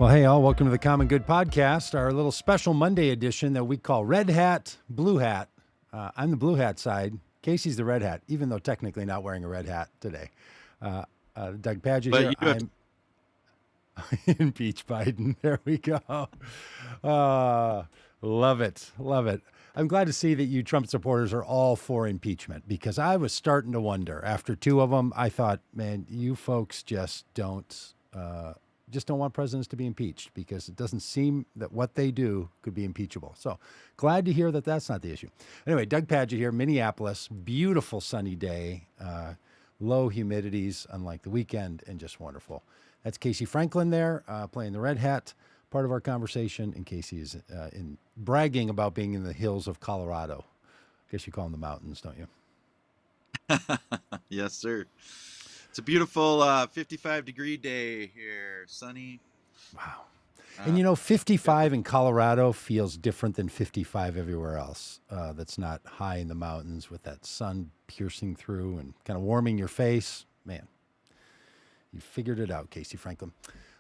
Well, hey, all, welcome to the Common Good Podcast, our little special Monday edition that we call Red Hat, Blue Hat. I'm the blue hat side. Casey's the red hat, even though technically not wearing a red hat today. Doug Pagitt But here. you do have I'm impeach Biden. There we go. Love it. Love it. I'm glad to see that you Trump supporters are all for impeachment, because I was starting to wonder after two of them. I thought, man, you folks just don't want presidents to be impeached, because it doesn't seem that what they do could be impeachable. So glad to hear that that's not the issue. Anyway, Doug Pagitt here, Minneapolis, beautiful sunny day, low humidities, unlike the weekend, and just wonderful. That's Casey Franklin there, playing the red hat, part of our conversation. And Casey is in bragging about being in the hills of Colorado. I guess you call them the mountains, don't you? Yes, sir. It's a beautiful 55-degree day here, sunny. Wow. And 55 in Colorado feels different than 55 everywhere else. That's not high in the mountains with that sun piercing through and kind of warming your face. Man, you figured it out, Casey Franklin.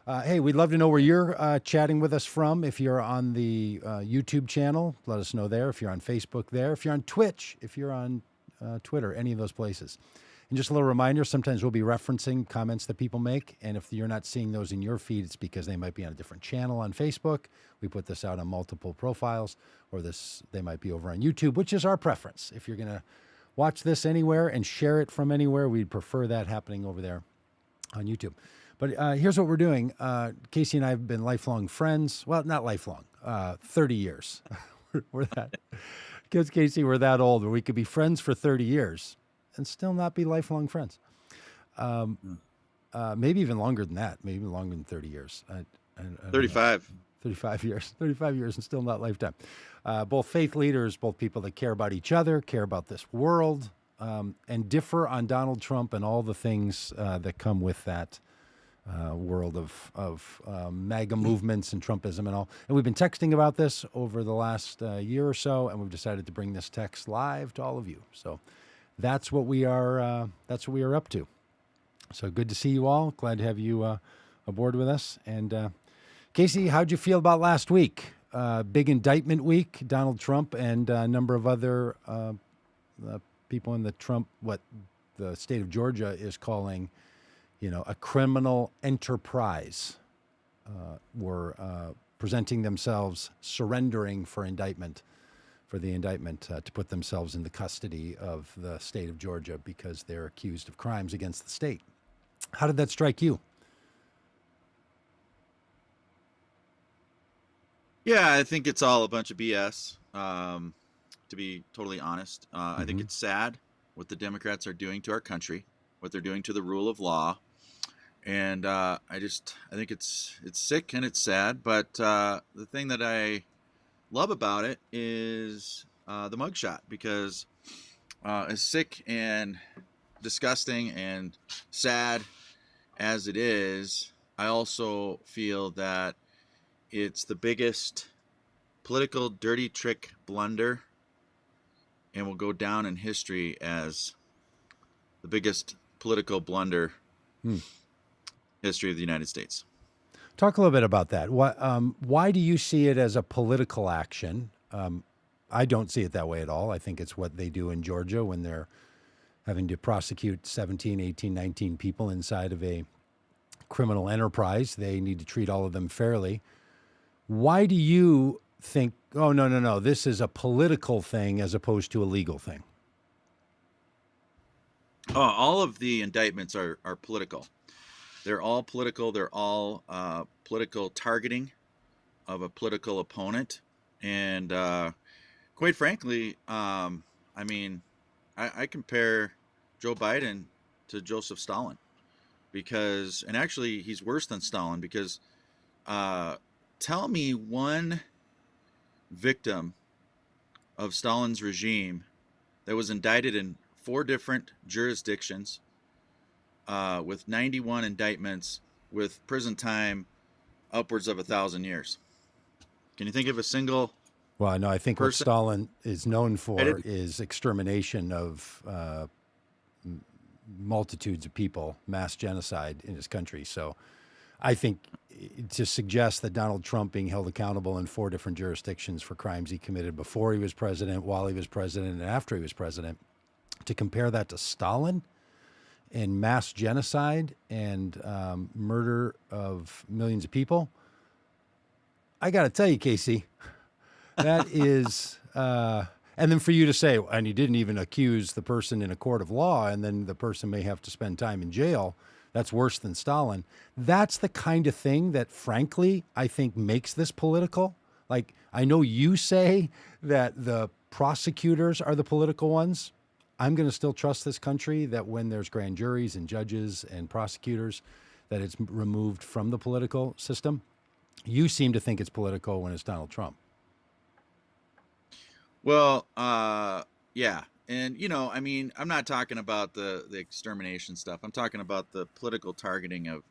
Hey, we'd love to know where you're chatting with us from. If you're on the YouTube channel, let us know there. If you're on Facebook there. If you're on Twitch, if you're on Twitter, any of those places. And just a little reminder, sometimes we'll be referencing comments that people make. And if you're not seeing those in your feed, it's because they might be on a different channel on Facebook. We put this out on multiple profiles, or they might be over on YouTube, which is our preference. If you're going to watch this anywhere and share it from anywhere, we'd prefer that happening over there on YouTube. But here's what we're doing. Casey and I have been lifelong friends. Well, not lifelong, 30 years. We're that, because Casey, we're that old where we could be friends for 30 years and still not be lifelong friends. Maybe even longer than that, maybe even longer than 30 years. I 35. 35 years, 35 years and still not lifetime. Both faith leaders, both people that care about each other, care about this world, and differ on Donald Trump and all the things that come with that world of MAGA movements and Trumpism and all. And we've been texting about this over the last year or so, and we've decided to bring this text live to all of you. So that's what we are. That's what we are up to. So good to see you all. Glad to have you aboard with us. And Casey, how'd you feel about last week? Big indictment week. Donald Trump and a number of other people in the Trump, what the state of Georgia is calling, a criminal enterprise, were presenting themselves, surrendering for the indictment to put themselves in the custody of the state of Georgia because they're accused of crimes against the state. How did that strike you? Yeah, I think it's all a bunch of BS, to be totally honest. I think it's sad what the Democrats are doing to our country, what they're doing to the rule of law. And I think it's sick and it's sad. But the thing that I love about it is the mugshot, because as sick and disgusting and sad as it is, I also feel that it's the biggest political dirty trick blunder, and will go down in history as the biggest political blunder history of the United States. Talk a little bit about that. Why do you see it as a political action? I don't see it that way at all. I think it's what they do in Georgia when they're having to prosecute 17, 18, 19 people inside of a criminal enterprise. They need to treat all of them fairly. Why do you think, oh, no, this is a political thing as opposed to a legal thing? All of the indictments are political. They're all political. They're all political targeting of a political opponent. And quite frankly, I compare Joe Biden to Joseph Stalin, and actually he's worse than Stalin, because tell me one victim of Stalin's regime that was indicted in 4 different jurisdictions, with 91 indictments, with prison time upwards of 1,000 years. Can you think of a single? Well, no, I think what Stalin is known for is extermination of multitudes of people, mass genocide in his country. So I think to suggest that Donald Trump being held accountable in 4 different jurisdictions for crimes he committed before he was president, while he was president, and after he was president, to compare that to Stalin and mass genocide and murder of millions of people, I got to tell you, Casey, that is, and then for you to say, and you didn't even accuse the person in a court of law, and then the person may have to spend time in jail. That's worse than Stalin. That's the kind of thing that, frankly, I think makes this political. Like, I know you say that the prosecutors are the political ones. I'm going to still trust this country that when there's grand juries and judges and prosecutors, that it's removed from the political system. You seem to think it's political when it's Donald Trump. Well, yeah. And, you know, I mean, I'm not talking about the extermination stuff. I'm talking about the political targeting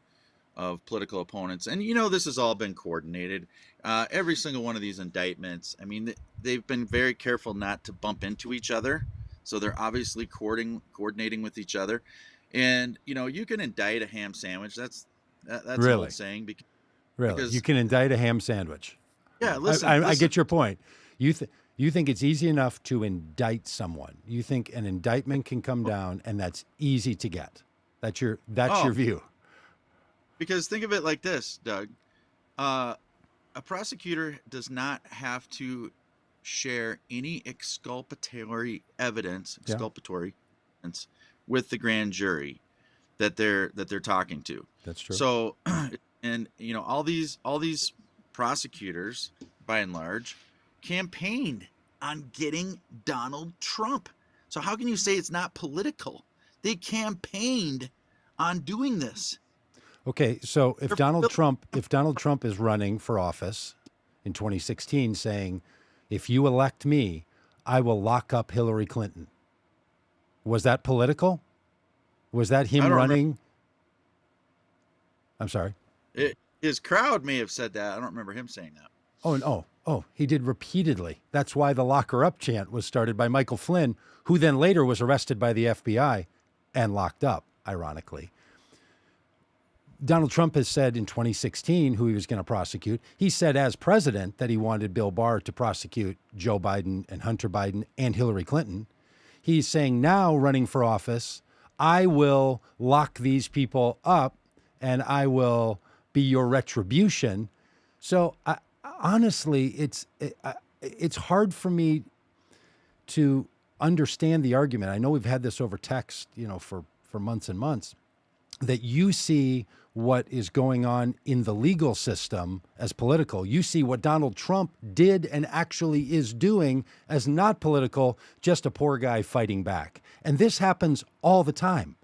of political opponents. And, you know, this has all been coordinated. Every single one of these indictments, I mean, they've been very careful not to bump into each other. So they're obviously coordinating with each other. And, you know, you can indict a ham sandwich. That's an Really? old saying. Really? Because, You can indict a ham sandwich. yeah, listen, I get your point. You think it's easy enough to indict someone. You think an indictment can come down and that's easy to get. That's your view. Because think of it like this, Doug. A prosecutor does not have to share any exculpatory evidence with the grand jury that they're talking to. That's true. So, and you know, all these prosecutors, by and large, campaigned on getting Donald Trump. So how can you say it's not political? They campaigned on doing this. Okay, so if Donald Trump is running for office in 2016 saying, if you elect me, I will lock up Hillary Clinton. Was that political? Was that him running? I'm sorry. His crowd may have said that. I don't remember him saying that. Oh, he did repeatedly. That's why the lock her up chant was started by Michael Flynn, who then later was arrested by the FBI and locked up, ironically. Donald Trump has said in 2016 who he was going to prosecute. He said as president that he wanted Bill Barr to prosecute Joe Biden and Hunter Biden and Hillary Clinton. He's saying now, running for office, I will lock these people up and I will be your retribution. So honestly, it's hard for me to understand the argument. I know we've had this over text, you know, for months and months, that you see what is going on in the legal system as political. You see what Donald Trump did and actually is doing as not political, just a poor guy fighting back. And this happens all the time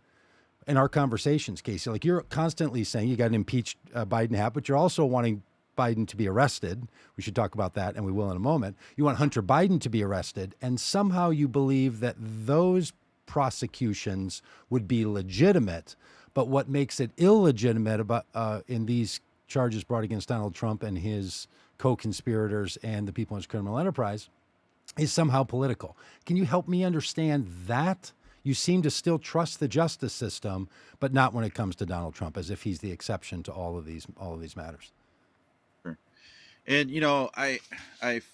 in our conversations, Casey. Like, you're constantly saying you got an impeached Biden hat, but you're also wanting Biden to be arrested. We should talk about that, and we will in a moment. You want Hunter Biden to be arrested, and somehow you believe that those prosecutions would be legitimate. But what makes it illegitimate about in these charges brought against Donald Trump and his co-conspirators and the people in his criminal enterprise is somehow political. Can you help me understand that? You seem to still trust the justice system, but not when it comes to Donald Trump, as if he's the exception to all of these matters. Sure. And you know, I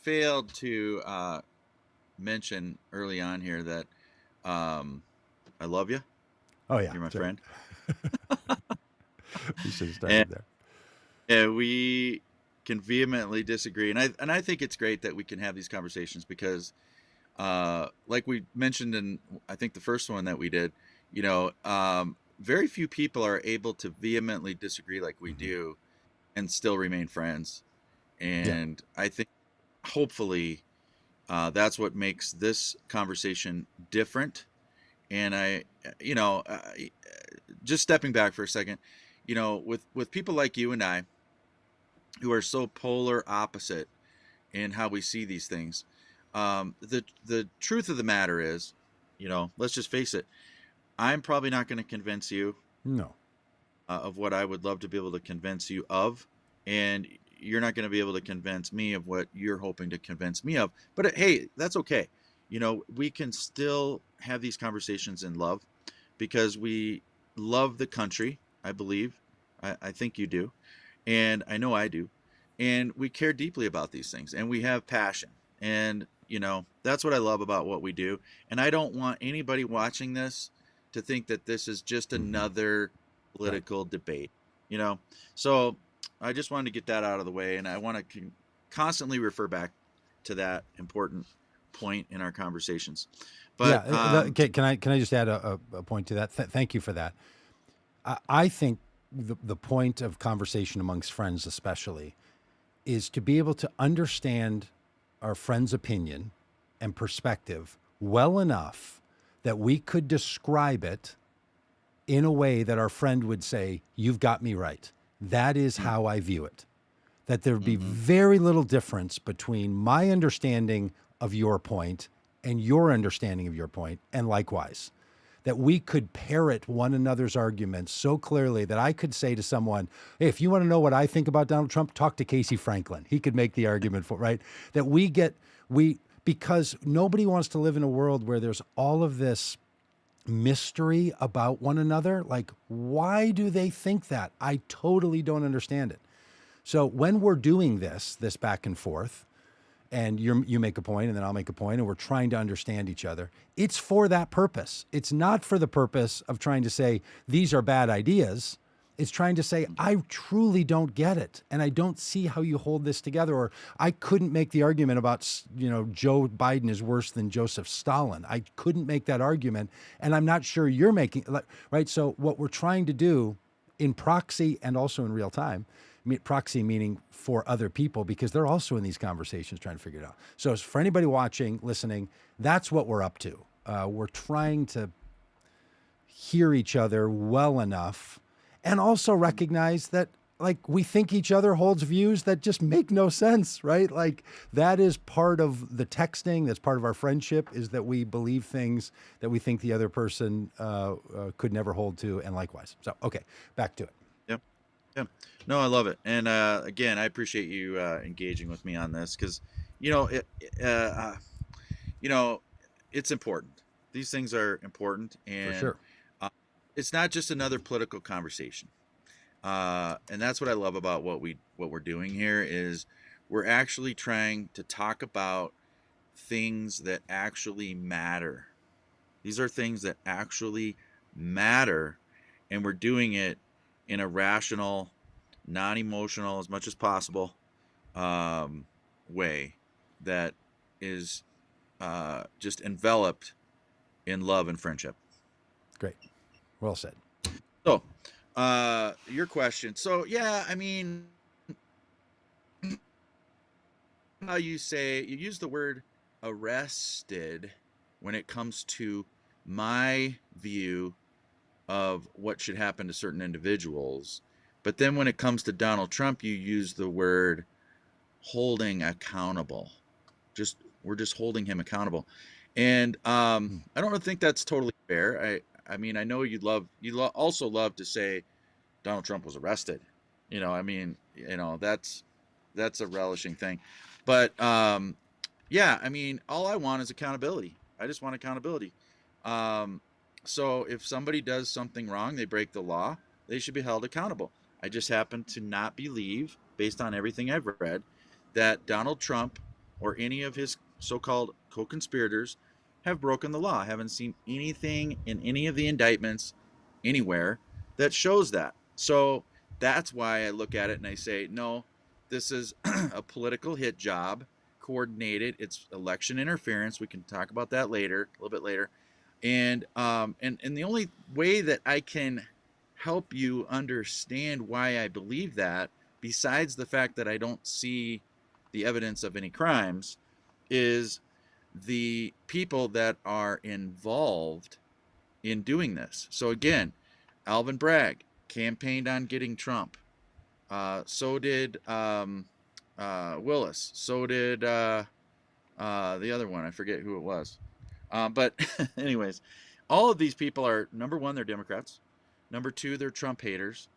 failed to mention early on here that I love you. Oh yeah, you're my friend. You should have started there. Yeah, we can vehemently disagree, and I think it's great that we can have these conversations because, like we mentioned in I think the first one that we did, you know, very few people are able to vehemently disagree like we do, and still remain friends. And I think hopefully that's what makes this conversation different. And just stepping back for a second, you know, with people like you and I, who are so polar opposite in how we see these things, the truth of the matter is, you know, let's just face it, I'm probably not going to convince you of what I would love to be able to convince you of, and you're not going to be able to convince me of what you're hoping to convince me of. But hey, that's okay. You know, we can still have these conversations in love because we love the country, I believe. I think you do, and I know I do, and we care deeply about these things, and we have passion, and that's what I love about what we do. And I don't want anybody watching this to think that this is just another Right. political debate, you know. So I just wanted to get that out of the way, and I want to constantly refer back to that important point in our conversations. Yeah. But Can I just add a point to that? Thank you for that. I think the point of conversation amongst friends, especially, is to be able to understand our friend's opinion and perspective well enough that we could describe it in a way that our friend would say, "You've got me right. That is how I view it." That there would be mm-hmm, very little difference between my understanding of your point and your understanding of your point, and likewise. That we could parrot one another's arguments so clearly that I could say to someone, "Hey, if you want to know what I think about Donald Trump, talk to Casey Franklin. He could make the argument for," right? That because nobody wants to live in a world where there's all of this mystery about one another. Like, why do they think that? I totally don't understand it. So when we're doing this back and forth, and you make a point and then I'll make a point, and we're trying to understand each other, it's for that purpose. It's not for the purpose of trying to say these are bad ideas. It's trying to say, I truly don't get it, and I don't see how you hold this together. Or I couldn't make the argument about, Joe Biden is worse than Joseph Stalin. I couldn't make that argument, and I'm not sure you're making, right? So what we're trying to do in proxy and also in real time, proxy meaning for other people, because they're also in these conversations trying to figure it out. So for anybody watching, listening, that's what we're up to. We're trying to hear each other well enough and also recognize that, like, we think each other holds views that just make no sense, right? Like, that is part of the texting. That's part of our friendship, is that we believe things that we think the other person could never hold to, and likewise. So, okay, back to it. yep, yep. No, I love it, and again, I appreciate you engaging with me on this, because you know, it's important. These things are important, For and sure. uh, it's not just another political conversation. And that's what I love about what we're doing here, is we're actually trying to talk about things that actually matter. These are things that actually matter, and we're doing it in a rational, non-emotional, as much as possible, way that is just enveloped in love and friendship. Great. Well said. So, your question. So, yeah, I mean, how you use the word arrested when it comes to my view of what should happen to certain individuals. But then when it comes to Donald Trump, you use the word holding accountable. We're just holding him accountable. And I don't think that's totally fair. I mean, I know also love to say Donald Trump was arrested. I mean, that's a relishing thing. But yeah, I mean, all I want is accountability. I just want accountability. Um, so if somebody does something wrong, they break the law, they should be held accountable. I just happen to not believe, based on everything I've read, that Donald Trump or any of his so-called co-conspirators have broken the law. I haven't seen anything in any of the indictments anywhere that shows that. So that's why I look at it and I say, no, this is a political hit job, coordinated. It's election interference. We can talk about that later, a little bit later. And the only way that I can help you understand why I believe that, besides the fact that I don't see the evidence of any crimes, is the people that are involved in doing this. So again, Alvin Bragg campaigned on getting Trump. So did Willis. So did the other one. I forget who it was. But anyways, all of these people are, number one, they're Democrats. Number two, they're Trump haters.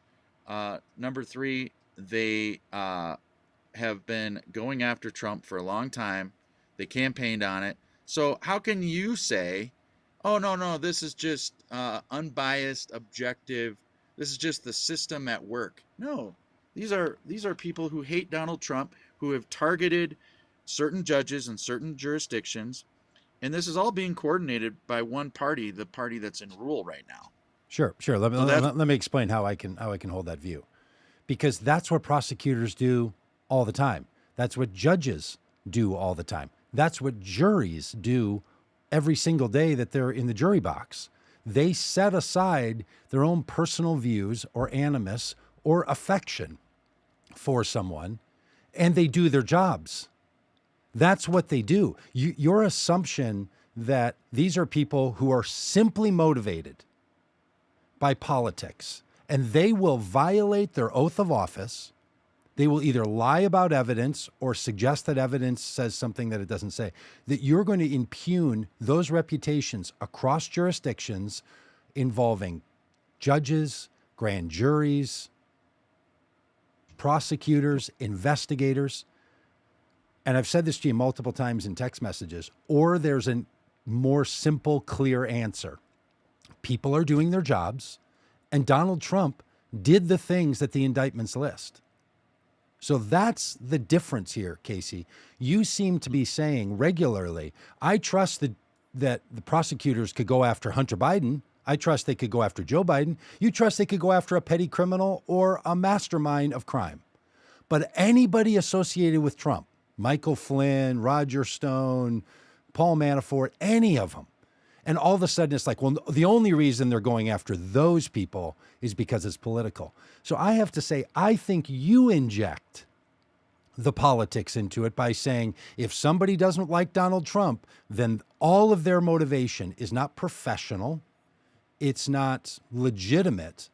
Number three, they have been going after Trump for a long time. They campaigned on it. So how can you say, oh, no, this is just unbiased, objective this is just the system at work. No, these are people who hate Donald Trump, who have targeted certain judges in certain jurisdictions, and this is all being coordinated by one party, the party that's in rule right now. Sure, sure. Let me So that's let me explain how I can hold that view, because that's what prosecutors do all the time. That's what judges do all the time. That's what juries do every single day that they're in the jury box. They set aside their own personal views or animus or affection for someone, and they do their jobs. That's what they do. Your assumption that these are people who are simply motivated by politics and they will violate their oath of office. They will either lie about evidence or suggest that evidence says something that it doesn't say, that you're going to impugn those reputations across jurisdictions involving judges, grand juries, prosecutors, investigators. And I've said this to you multiple times in text messages, or there's a more simple, clear answer. People are doing their jobs, and Donald Trump did the things that the indictments list. So that's the difference here, Casey. You seem to be saying regularly, I trust that the prosecutors could go after Hunter Biden. I trust they could go after Joe Biden. You trust they could go after a petty criminal or a mastermind of crime. But anybody associated with Trump, Michael Flynn, Roger Stone, Paul Manafort, any of them. And all of a sudden it's like, well, the only reason they're going after those people is because it's political. So I have to say, I think you inject the politics into it by saying, if somebody doesn't like Donald Trump, then all of their motivation is not professional. It's not legitimate,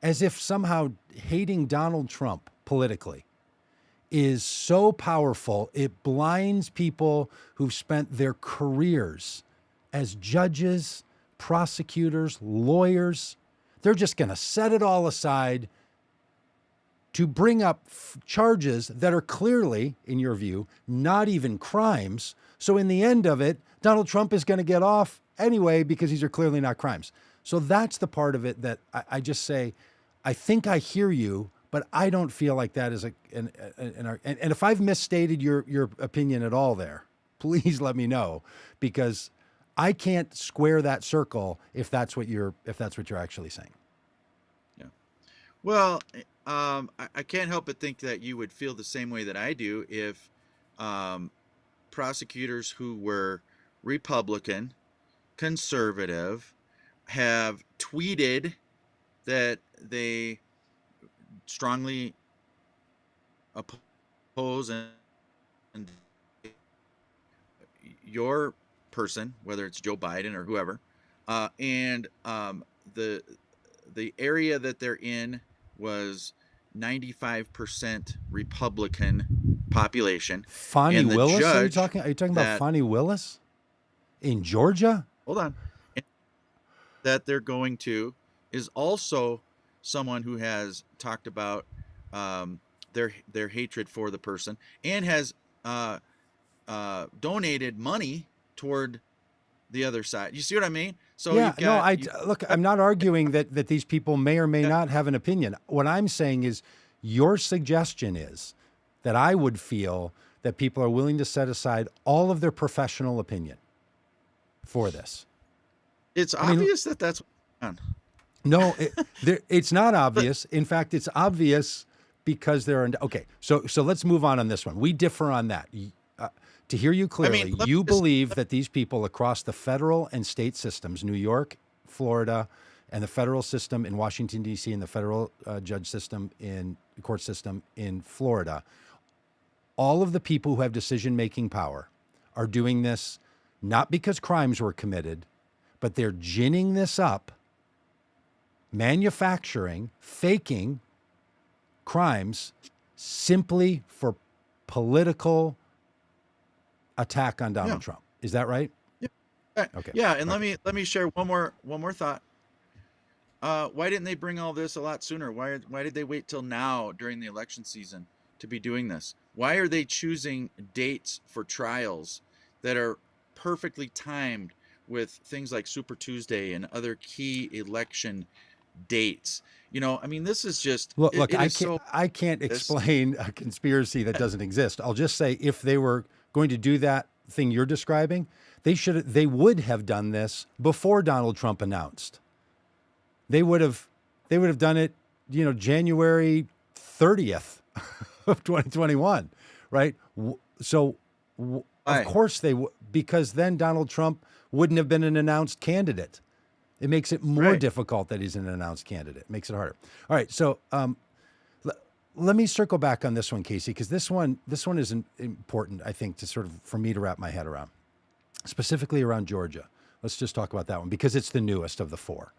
as if somehow hating Donald Trump politically is so powerful, it blinds people who've spent their careers as judges, prosecutors, lawyers. They're just going to set it all aside to bring up charges that are clearly, in your view, not even crimes. So in the end of it, Donald Trump is going to get off anyway because these are clearly not crimes. So that's the part of it that I just say, I think I hear you, but I don't feel like that is and if I've misstated your opinion at all there, please let me know, because I can't square that circle if that's what you're actually saying. Yeah. Well, I can't help but think that you would feel the same way that I do if prosecutors who were Republican, conservative, have tweeted that they strongly oppose and your person, whether it's Joe Biden or whoever, and the area that they're in was 95% Republican population. Fani And the Willis, are you judge talking about that, Fani Willis in Georgia? hold on, that they're going to is also someone who has talked about their hatred for the person and has donated money toward the other side. You see what I mean? So Yeah, you've got, look, I'm not arguing that these people may or may not have an opinion. What I'm saying is your suggestion is that I would feel that people are willing to set aside all of their professional opinion for this. it's obvious that that's what's going on. No, it's not obvious. In fact, it's obvious because they're okay. So let's move on this one. We differ on that. To hear you clearly, you believe that these people across the federal and state systems, New York, Florida, and the federal system in Washington, D.C., and the federal judge system in court system in Florida, all of the people who have decision-making power are doing this not because crimes were committed, but they're ginning this up, manufacturing, faking crimes simply for political attack on Donald Trump. Is that right? Yeah. Okay. Yeah, and let me share one more thought. Why didn't they bring all this a lot sooner? Why did they wait till now during the election season to be doing this? Why are they choosing dates for trials that are perfectly timed with things like Super Tuesday and other key election dates. I mean, this is just Look, it is so I can't this. explain a conspiracy that doesn't exist. I'll just say if they were going to do that thing you're describing, they would have done this before Donald Trump announced. They would have done it, January 30th of 2021, right? So of Why? course they would, because then Donald Trump wouldn't have been an announced candidate. It makes it more Right. difficult that he's an announced candidate. It makes it harder. All right, so let me circle back on this one, Casey, because this one is important, I think, to sort of for me to wrap my head around, specifically around Georgia. Let's just talk about that one because it's the newest of the four.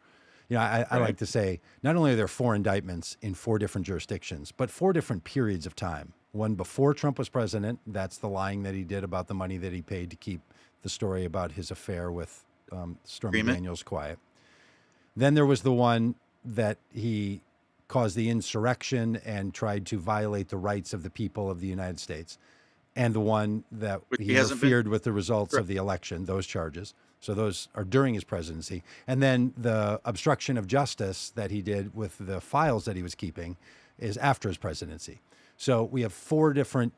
I Right. like to say not only are there 4 indictments in 4 different jurisdictions, but 4 different periods of time. One before Trump was president, that's the lying that he did about the money that he paid to keep the story about his affair with Stormy Agreement. Daniels quiet. Then there was the one that he caused the insurrection and tried to violate the rights of the people of the United States. And the one that Which he he hasn't been. interfered with the results Right. of the election, those charges. So those are during his presidency. And then the obstruction of justice that he did with the files that he was keeping is after his presidency. So we have 4 different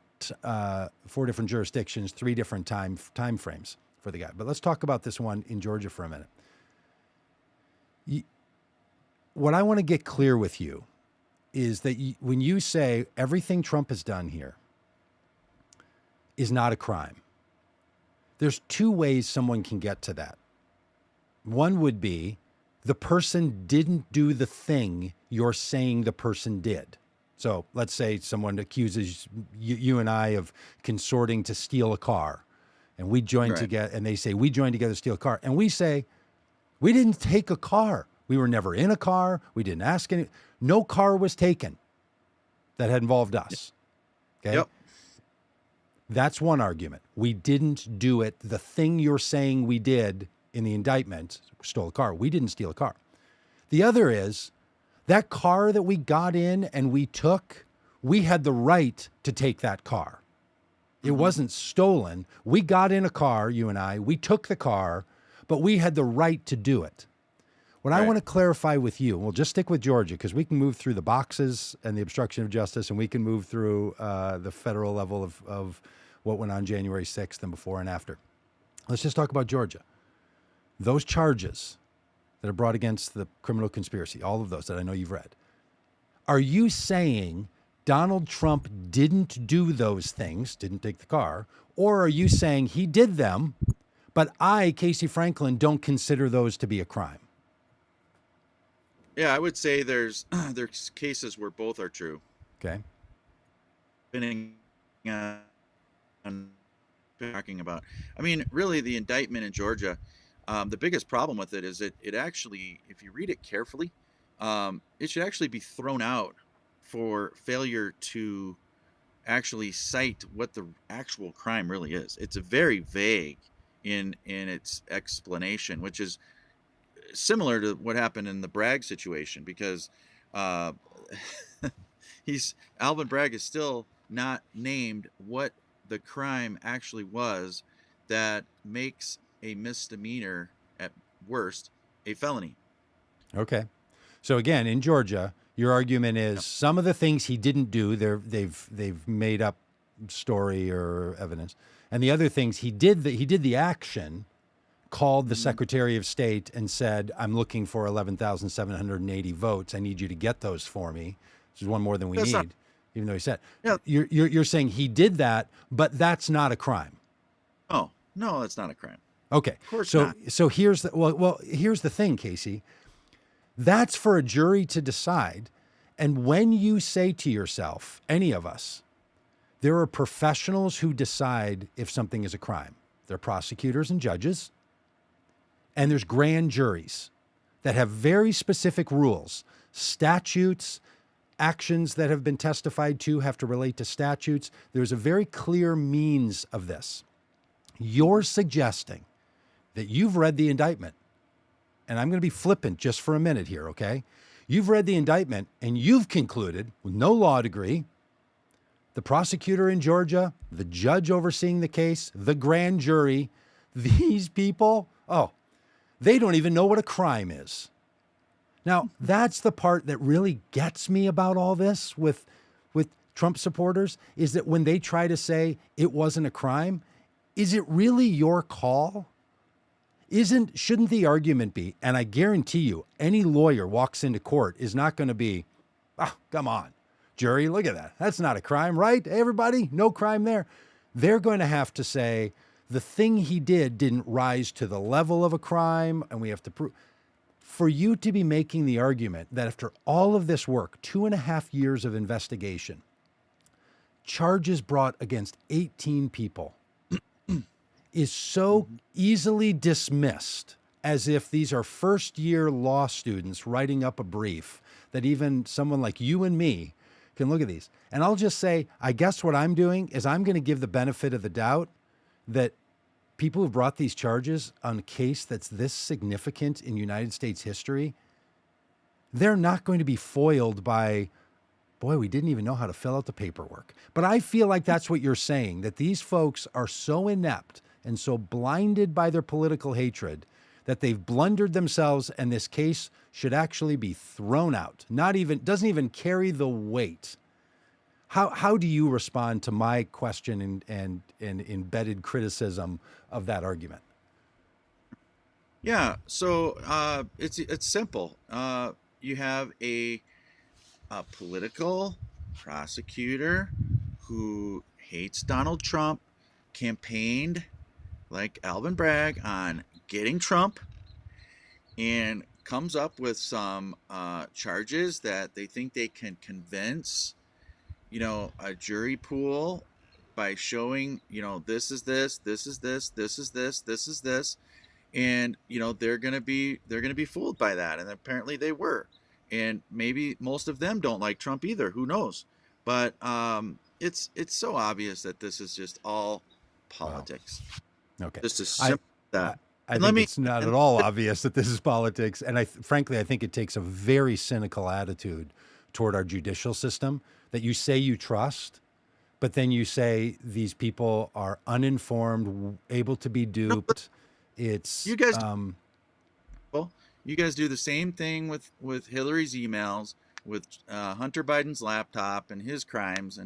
jurisdictions, 3 different time frames for the guy. But let's talk about this one in Georgia for a minute. What I want to get clear with you is that when you say everything Trump has done here is not a crime, there's 2 ways someone can get to that. One would be the person didn't do the thing you're saying the person did. So let's say someone accuses you and I of consorting to steal a car, and we join Right. together, and they say we joined together to steal a car, and we say we didn't take a car. We were never in a car. We didn't ask any. No car was taken that had involved us. Okay. Yep. That's one argument. We didn't do it. The thing you're saying we did in the indictment, stole a car. We didn't steal a car. The other is that car that we got in and we took, we had the right to take that car. It wasn't stolen. We got in a car, you and I, we took the car, but we had the right to do it. What I Right. want to clarify with you, we'll just stick with Georgia because we can move through the boxes and the obstruction of justice, and we can move through the federal level of what went on January 6th and before and after. Let's just talk about Georgia. Those charges that are brought against the criminal conspiracy, all of those that I know you've read, are you saying Donald Trump didn't do those things, didn't take the car, or are you saying he did them, but I, Casey Franklin, don't consider those to be a crime? Yeah, I would say there's cases where both are true. Okay. Depending on talking about. I mean, really, the indictment in Georgia, the biggest problem with it is it actually, if you read it carefully, it should actually be thrown out for failure to actually cite what the actual crime really is. It's very vague in its explanation, which is similar to what happened in the Bragg situation, because uh, Alvin Bragg is still not named what the crime actually was that makes a misdemeanor at worst a felony. Okay. So again, in Georgia, your argument is some of the things he didn't do, they've made up story or evidence, and the other things he did the action, called the Secretary of State and said, "I'm looking for 11,780 votes. I need you to get those for me." Which is one more than we That's need, not- even though he said, Yeah. "You're saying he did that, but that's not a crime." No, that's not a crime. Okay. Of course so not. so here's here's the thing, Casey. That's for a jury to decide. And when you say to yourself, any of us, there are professionals who decide if something is a crime. They're prosecutors and judges, and there's grand juries that have very specific rules, statutes, actions that have been testified to have to relate to statutes. There's a very clear means of this. You're suggesting that you've read the indictment, and I'm going to be flippant just for a minute here, okay? You've read the indictment and you've concluded, with no law degree, the prosecutor in Georgia, the judge overseeing the case, the grand jury, these people, they don't even know what a crime is. Now, that's the part that really gets me about all this with Trump supporters, is that when they try to say it wasn't a crime, is it really your call? Shouldn't the argument be, and I guarantee you, any lawyer walks into court is not going to be, oh, come on, jury, look at that. That's not a crime, right? Everybody, no crime there. They're going to have to say the thing he did didn't rise to the level of a crime, and we have to prove. For you to be making the argument that after all of this work, 2.5 years of investigation, charges brought against 18 people, is so easily dismissed as if these are first-year law students writing up a brief, that even someone like you and me can look at these. And I'll just say, I guess what I'm doing is I'm going to give the benefit of the doubt that people who've brought these charges on a case that's this significant in United States history, they're not going to be foiled by, boy, we didn't even know how to fill out the paperwork. But I feel like that's what you're saying, that these folks are so inept and so blinded by their political hatred that they've blundered themselves, and this case should actually be thrown out. Doesn't even carry the weight. How do you respond to my question and embedded criticism of that argument? Yeah, so it's simple. You have a political prosecutor who hates Donald Trump, campaigned like Alvin Bragg on getting Trump, and comes up with some charges that they think they can convince, a jury pool by showing, this is this, this is this, this is this, this is this, and they're gonna be fooled by that, and apparently they were, and maybe most of them don't like Trump either. Who knows? But it's so obvious that this is just all politics. Wow. Okay. Just as simple as that. I think it's not at all obvious that this is politics. And frankly, I think it takes a very cynical attitude toward our judicial system, that you say you trust, but then you say these people are uninformed, able to be duped. It's you guys. Well, you guys do the same thing with Hillary's emails, with Hunter Biden's laptop and his crimes,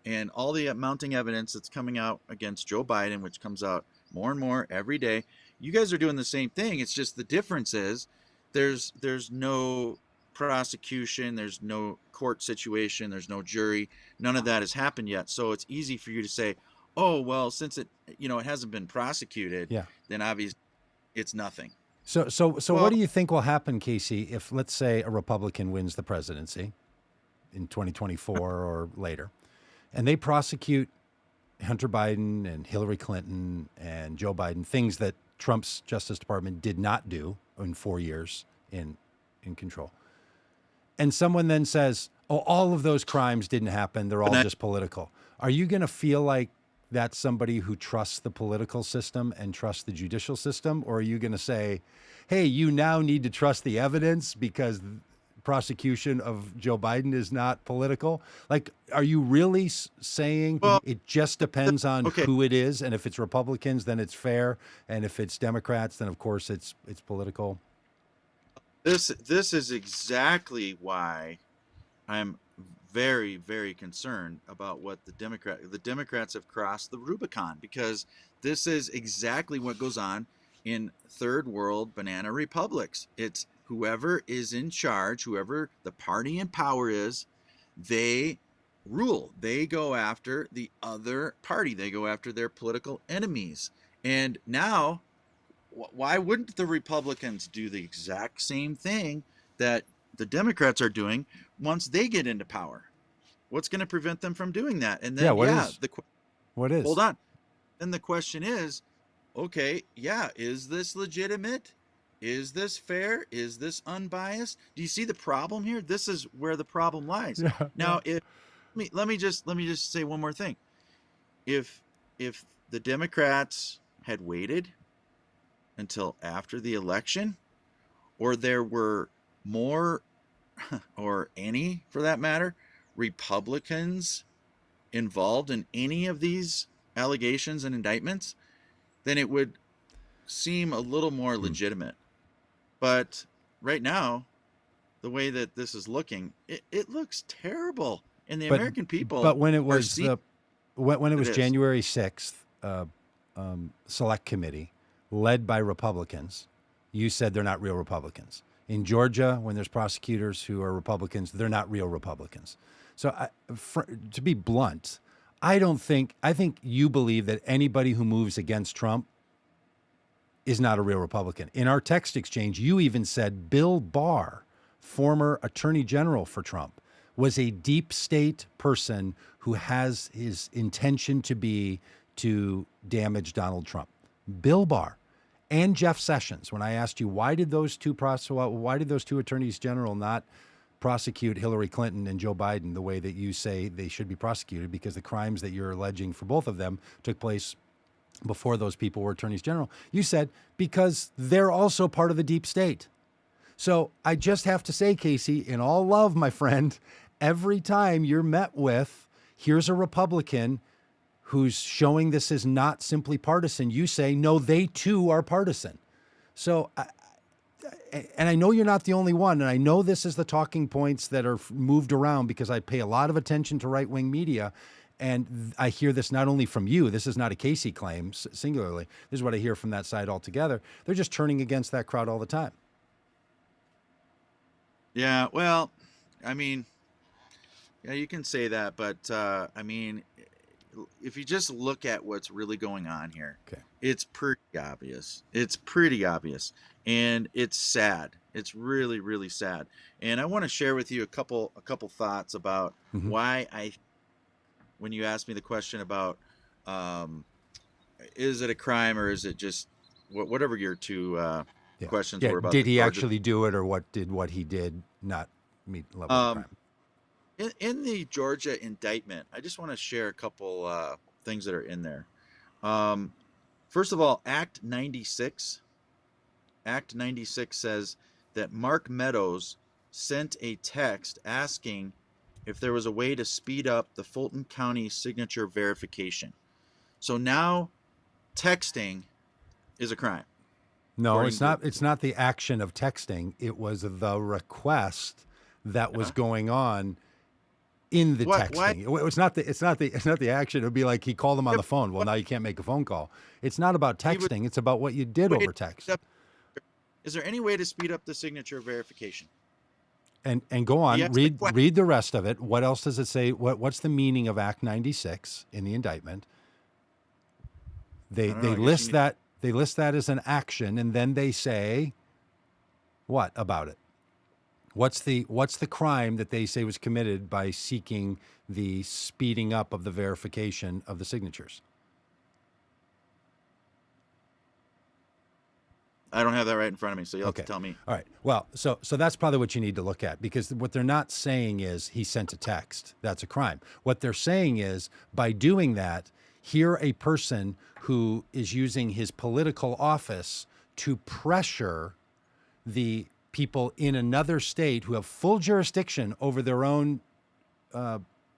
and all the mounting evidence that's coming out against Joe Biden, which comes out more and more every day. You guys are doing the same thing. It's just the difference is there's no prosecution, there's no court situation, there's no jury. None of that has happened yet. So it's easy for you to say, oh, well, since it hasn't been prosecuted, then obviously it's nothing. So what do you think will happen, Casey, if, let's say, a Republican wins the presidency in 2024 or later, and they prosecute Hunter Biden and Hillary Clinton and Joe Biden, things that Trump's Justice Department did not do in 4 years in control. And someone then says, oh, all of those crimes didn't happen. They're all just political. Are you going to feel like that's somebody who trusts the political system and trusts the judicial system? Or are you going to say, hey, you now need to trust the evidence because prosecution of Joe Biden is not political? Like, are you really saying it just depends on who it is? And if it's Republicans, then it's fair. And if it's Democrats, then of course it's political. This is exactly why I'm very, very concerned about what the Democrats have crossed the Rubicon, because this is exactly what goes on in third world banana republics. It's whoever is in charge, whoever the party in power is, they rule. They go after the other party. They go after their political enemies. And now, why wouldn't the Republicans do the exact same thing that the Democrats are doing once they get into power? What's going to prevent them from doing that? And then, what is? Hold on. Then the question is, okay, is this legitimate? Is this fair? Is this unbiased? Do you see the problem here? This is where the problem lies. Now, let me just say one more thing. If the Democrats had waited until after the election, or there were more, or any for that matter, Republicans involved in any of these allegations and indictments, then it would seem a little more legitimate. But right now, the way that this is looking, it looks terrible, and the But American people but when it are was seeing when it was it is. January 6th, select committee led by Republicans, you said they're not real Republicans. In Georgia, when there's prosecutors who are Republicans, they're not real Republicans. So, to be blunt, I think you believe that anybody who moves against Trump is not a real Republican. In our text exchange, you even said Bill Barr, former attorney general for Trump, was a deep state person who has his intention to be to damage Donald Trump. Bill Barr and Jeff Sessions. When I asked you why did those two attorneys general not prosecute Hillary Clinton and Joe Biden the way that you say they should be prosecuted, because the crimes that you're alleging for both of them took place before those people were attorneys general, you said because they're also part of the deep state. So I just have to say, Casey, in all love, my friend, every time you're met with, here's a Republican who's showing this is not simply partisan, you say, no, they too are partisan. So, and I know you're not the only one, and I know this is the talking points that are moved around because I pay a lot of attention to right-wing media, and I hear this not only from you. This is not a Casey claim singularly. This is what I hear from that side altogether. They're just turning against that crowd all the time. Yeah, well, I mean, yeah, you can say that, but I mean, if you just look at what's really going on here, Okay. it's pretty obvious. It's pretty obvious, and it's sad. It's really, really sad. And I want to share with you a couple thoughts about why when you asked me the question about is it a crime or is it just whatever your two questions were about. Did he Georgia actually do it, or what he did not meet level of crime? In the Georgia indictment, I just want to share a couple things that are in there. First of all, Act 96 says that Mark Meadows sent a text asking if there was a way to speed up the Fulton County signature verification. So now texting is a crime. No, it's not. It's not the action of texting. It was the request that was going on in the texting. It's not the action. It would be like he called him on the phone. Well, now you can't make a phone call. It's not about texting. It's about what you did over text. Is there any way to speed up the signature verification? And go on. Read the rest of it. What else does it say? What's the meaning of Act 96 in the indictment? They list that. They list that as an action, and then they say, what about it? What's the crime that they say was committed by seeking the speeding up of the verification of the signatures? I don't have that right in front of me, so you'll have to tell me. All right. Well, so that's probably what you need to look at, because what they're not saying is he sent a text. That's a crime. What they're saying is, by doing that, here a person who is using his political office to pressure the people in another state who have full jurisdiction over their own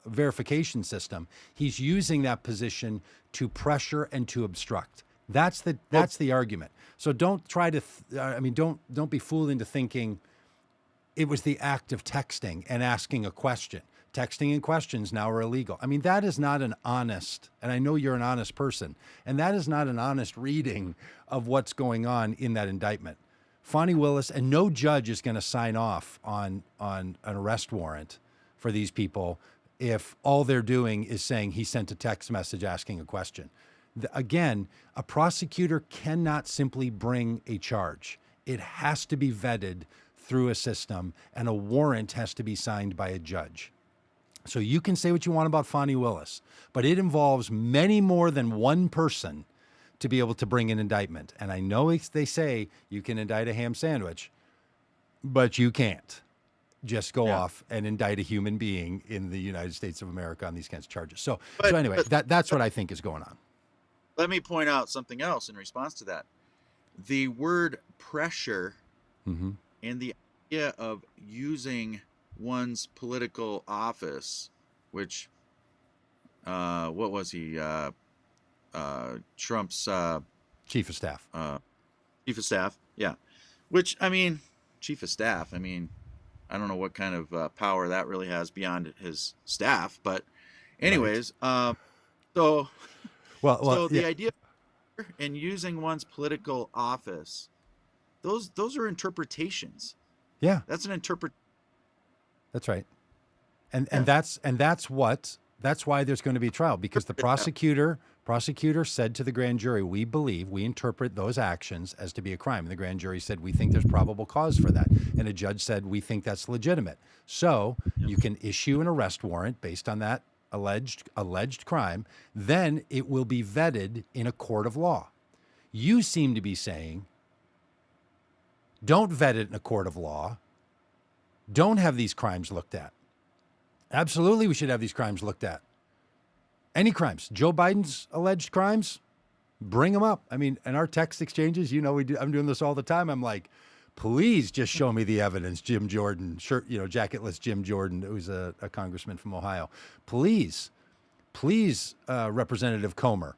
verification system. He's using that position to pressure and to obstruct. That's the argument. So don't try to, don't be fooled into thinking it was the act of texting and asking a question. Texting and questions now are illegal. I mean, that is not an honest, and I know you're an honest person, and that is not an honest reading of what's going on in that indictment. Fonnie Willis, and no judge is going to sign off on an arrest warrant for these people if all they're doing is saying he sent a text message asking a question. Again, a prosecutor cannot simply bring a charge. It has to be vetted through a system, and a warrant has to be signed by a judge. So you can say what you want about Fonnie Willis, but it involves many more than one person to be able to bring an indictment. And I know they say you can indict a ham sandwich, but you can't just go off and indict a human being in the United States of America on these kinds of charges. So anyway, that's what I think is going on. Let me point out something else in response to that. The word pressure and the idea of using one's political office, which what was he, Trump's chief of staff, yeah, which, I mean, chief of staff, I mean, I don't know what kind of power that really has beyond his staff. But Right. anyways, so Well, so yeah, the idea and using one's political office, those are interpretations. yeah, That's an interpret. that's right. And Yeah. that's why there's going to be a trial, because the prosecutor said to the grand jury, we interpret those actions as to be a crime. And the grand jury said, we think there's probable cause for that. And a judge said, we think that's legitimate. So Yeah. you can issue an arrest warrant based on that alleged crime. Then it will be vetted in a court of law. You seem to be saying, don't vet it in a court of law. Don't have these crimes looked at. Absolutely, we should have these crimes looked at. Any crimes, Joe Biden's alleged crimes, bring them up. I mean, in our text exchanges, I'm doing this all the time. I'm like, please just show me the evidence. Jim Jordan, jacketless Jim Jordan, who's a congressman from Ohio. Please, Representative Comer,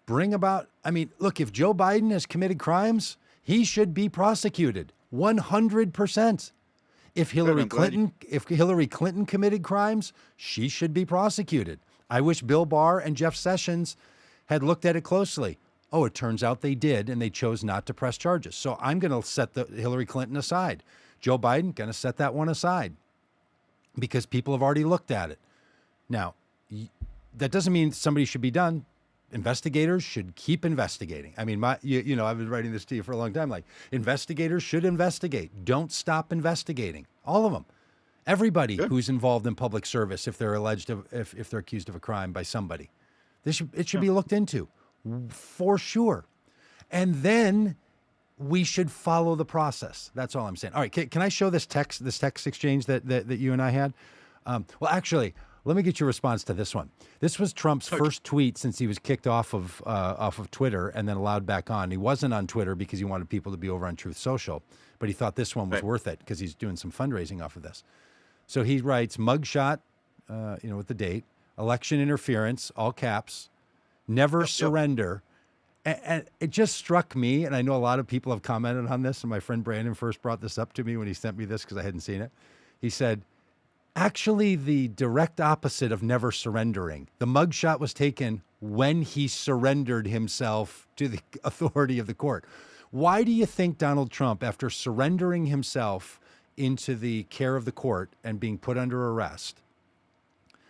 bring about. I mean, look, if Joe Biden has committed crimes, he should be prosecuted 100%. If Hillary Clinton committed crimes, she should be prosecuted. I wish Bill Barr and Jeff Sessions had looked at it closely. Oh, it turns out they did, and they chose not to press charges. So I'm going to set the Hillary Clinton aside. Joe Biden, going to set that one aside because people have already looked at it. Now, that doesn't mean somebody should be done. Investigators should keep investigating. I mean, I've been writing this to you for a long time. Like, investigators should investigate. Don't stop investigating. All of them. Everybody who's involved in public service, if they're if they're accused of a crime by somebody, it should be looked into, for sure. And then we should follow the process. That's all I'm saying. All right, can I show this text exchange that you and I had? Well, actually, let me get your response to this one. This was Trump's first tweet since he was kicked off of Twitter and then allowed back on. He wasn't on Twitter because he wanted people to be over on Truth Social, but he thought this one was worth it because he's doing some fundraising off of this. So he writes, mugshot, with the date, election interference, all caps, never surrender. And it just struck me, and I know a lot of people have commented on this, and my friend Brandon first brought this up to me when he sent me this because I hadn't seen it. He said, actually, the direct opposite of never surrendering. The mugshot was taken when he surrendered himself to the authority of the court. Why do you think Donald Trump, after surrendering himself into the care of the court and being put under arrest,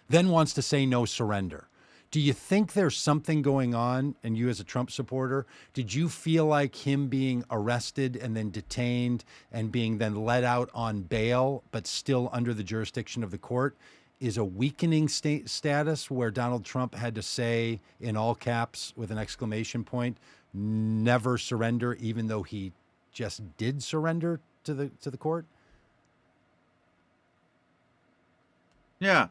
then wants to say no surrender? Do you think there's something going on? And you as a Trump supporter, did you feel like him being arrested and then detained and being then let out on bail, but still under the jurisdiction of the court, is a weakening status where Donald Trump had to say in all caps with an exclamation point, never surrender, even though he just did surrender to the court? Yeah.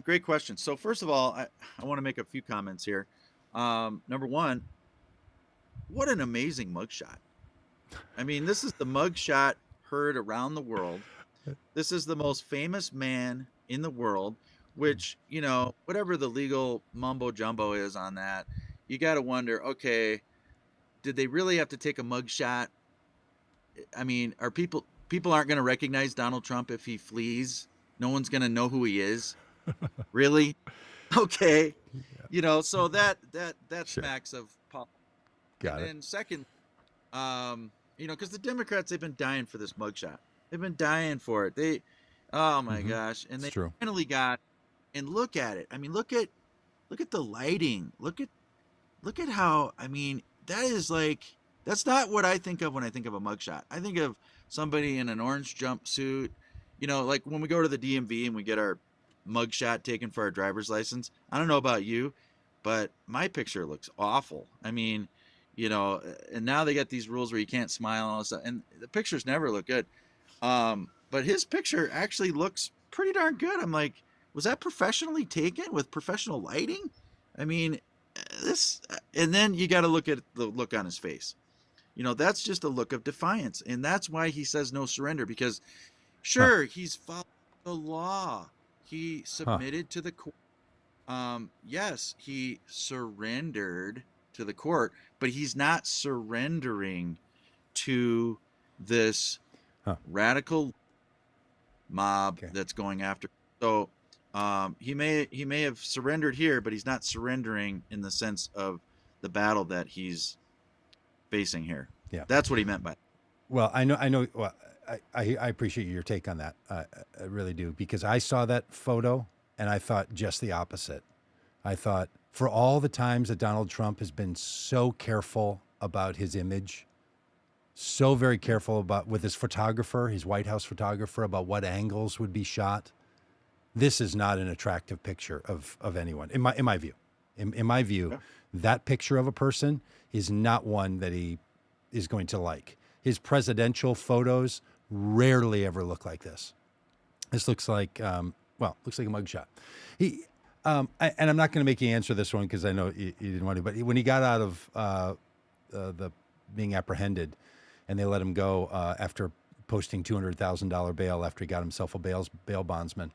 Great question. So first of all, I want to make a few comments here. Number one, what an amazing mugshot. I mean, this is the mugshot heard around the world. This is the most famous man in the world, which, whatever the legal mumbo jumbo is on that, you got to wonder, okay, did they really have to take a mugshot? I mean, people aren't going to recognize Donald Trump if he flees? No one's going to know who he is. Really? Okay. So that smacks of politics. Got it. And second, because the Democrats, they've been dying for this mugshot. They've been dying for it. Oh my gosh. And they finally got, and look at it. I mean, look at the lighting. Look at how, I mean, that's not what I think of when I think of a mugshot. I think of somebody in an orange jumpsuit, like when we go to the DMV and we get our mugshot taken for our driver's license. I don't know about you, but my picture looks awful. I mean, and now they got these rules where you can't smile and all this stuff, and the pictures never look good. But his picture actually looks pretty darn good. I'm like, was that professionally taken with professional lighting? I mean, and then you got to look at the look on his face. That's just a look of defiance, and that's why he says no surrender, because sure, he's followed the law. He submitted to the court. Yes, he surrendered to the court, but he's not surrendering to this radical mob Okay. that's going after. So he may have surrendered here, but he's not surrendering in the sense of the battle that he's facing here. Yeah. That's what he meant by it. Well, I know. Well, I appreciate your take on that. I really do, because I saw that photo and I thought just the opposite. I thought, for all the times that Donald Trump has been so careful about his image, so very careful about, with his photographer, his White House photographer, about what angles would be shot. This is not an attractive picture of anyone, in my view. In my view, Yeah. that picture of a person is not one that he is going to like. His presidential photos rarely ever look like this. This looks like, looks like a mugshot. And I'm not going to make you answer this one because I know you didn't want to. But when he got out of the being apprehended, and they let him go after posting $200,000 bail after he got himself a bail bondsman,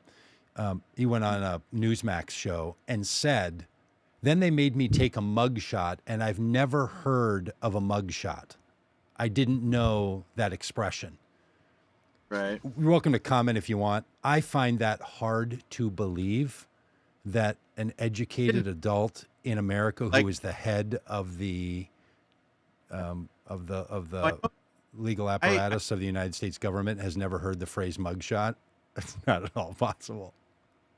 he went on a Newsmax show and said, "Then they made me take a mugshot, and I've never heard of a mugshot. I didn't know that expression." Right. You're welcome to comment if you want. I find that hard to believe, that an educated adult in America who is the head of the legal apparatus of the United States government has never heard the phrase mugshot. It's not at all possible.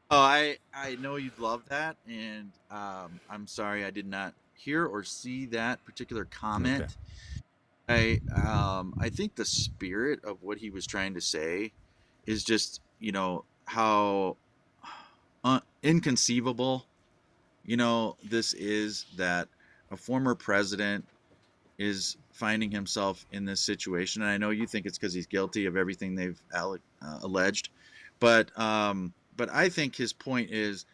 Oh, I know you'd love that, and I'm sorry I did not hear or see that particular comment. Okay. I think the spirit of what he was trying to say is just, how inconceivable, this is, that a former president is finding himself in this situation. And I know you think it's because he's guilty of everything they've alleged, but I think his point is,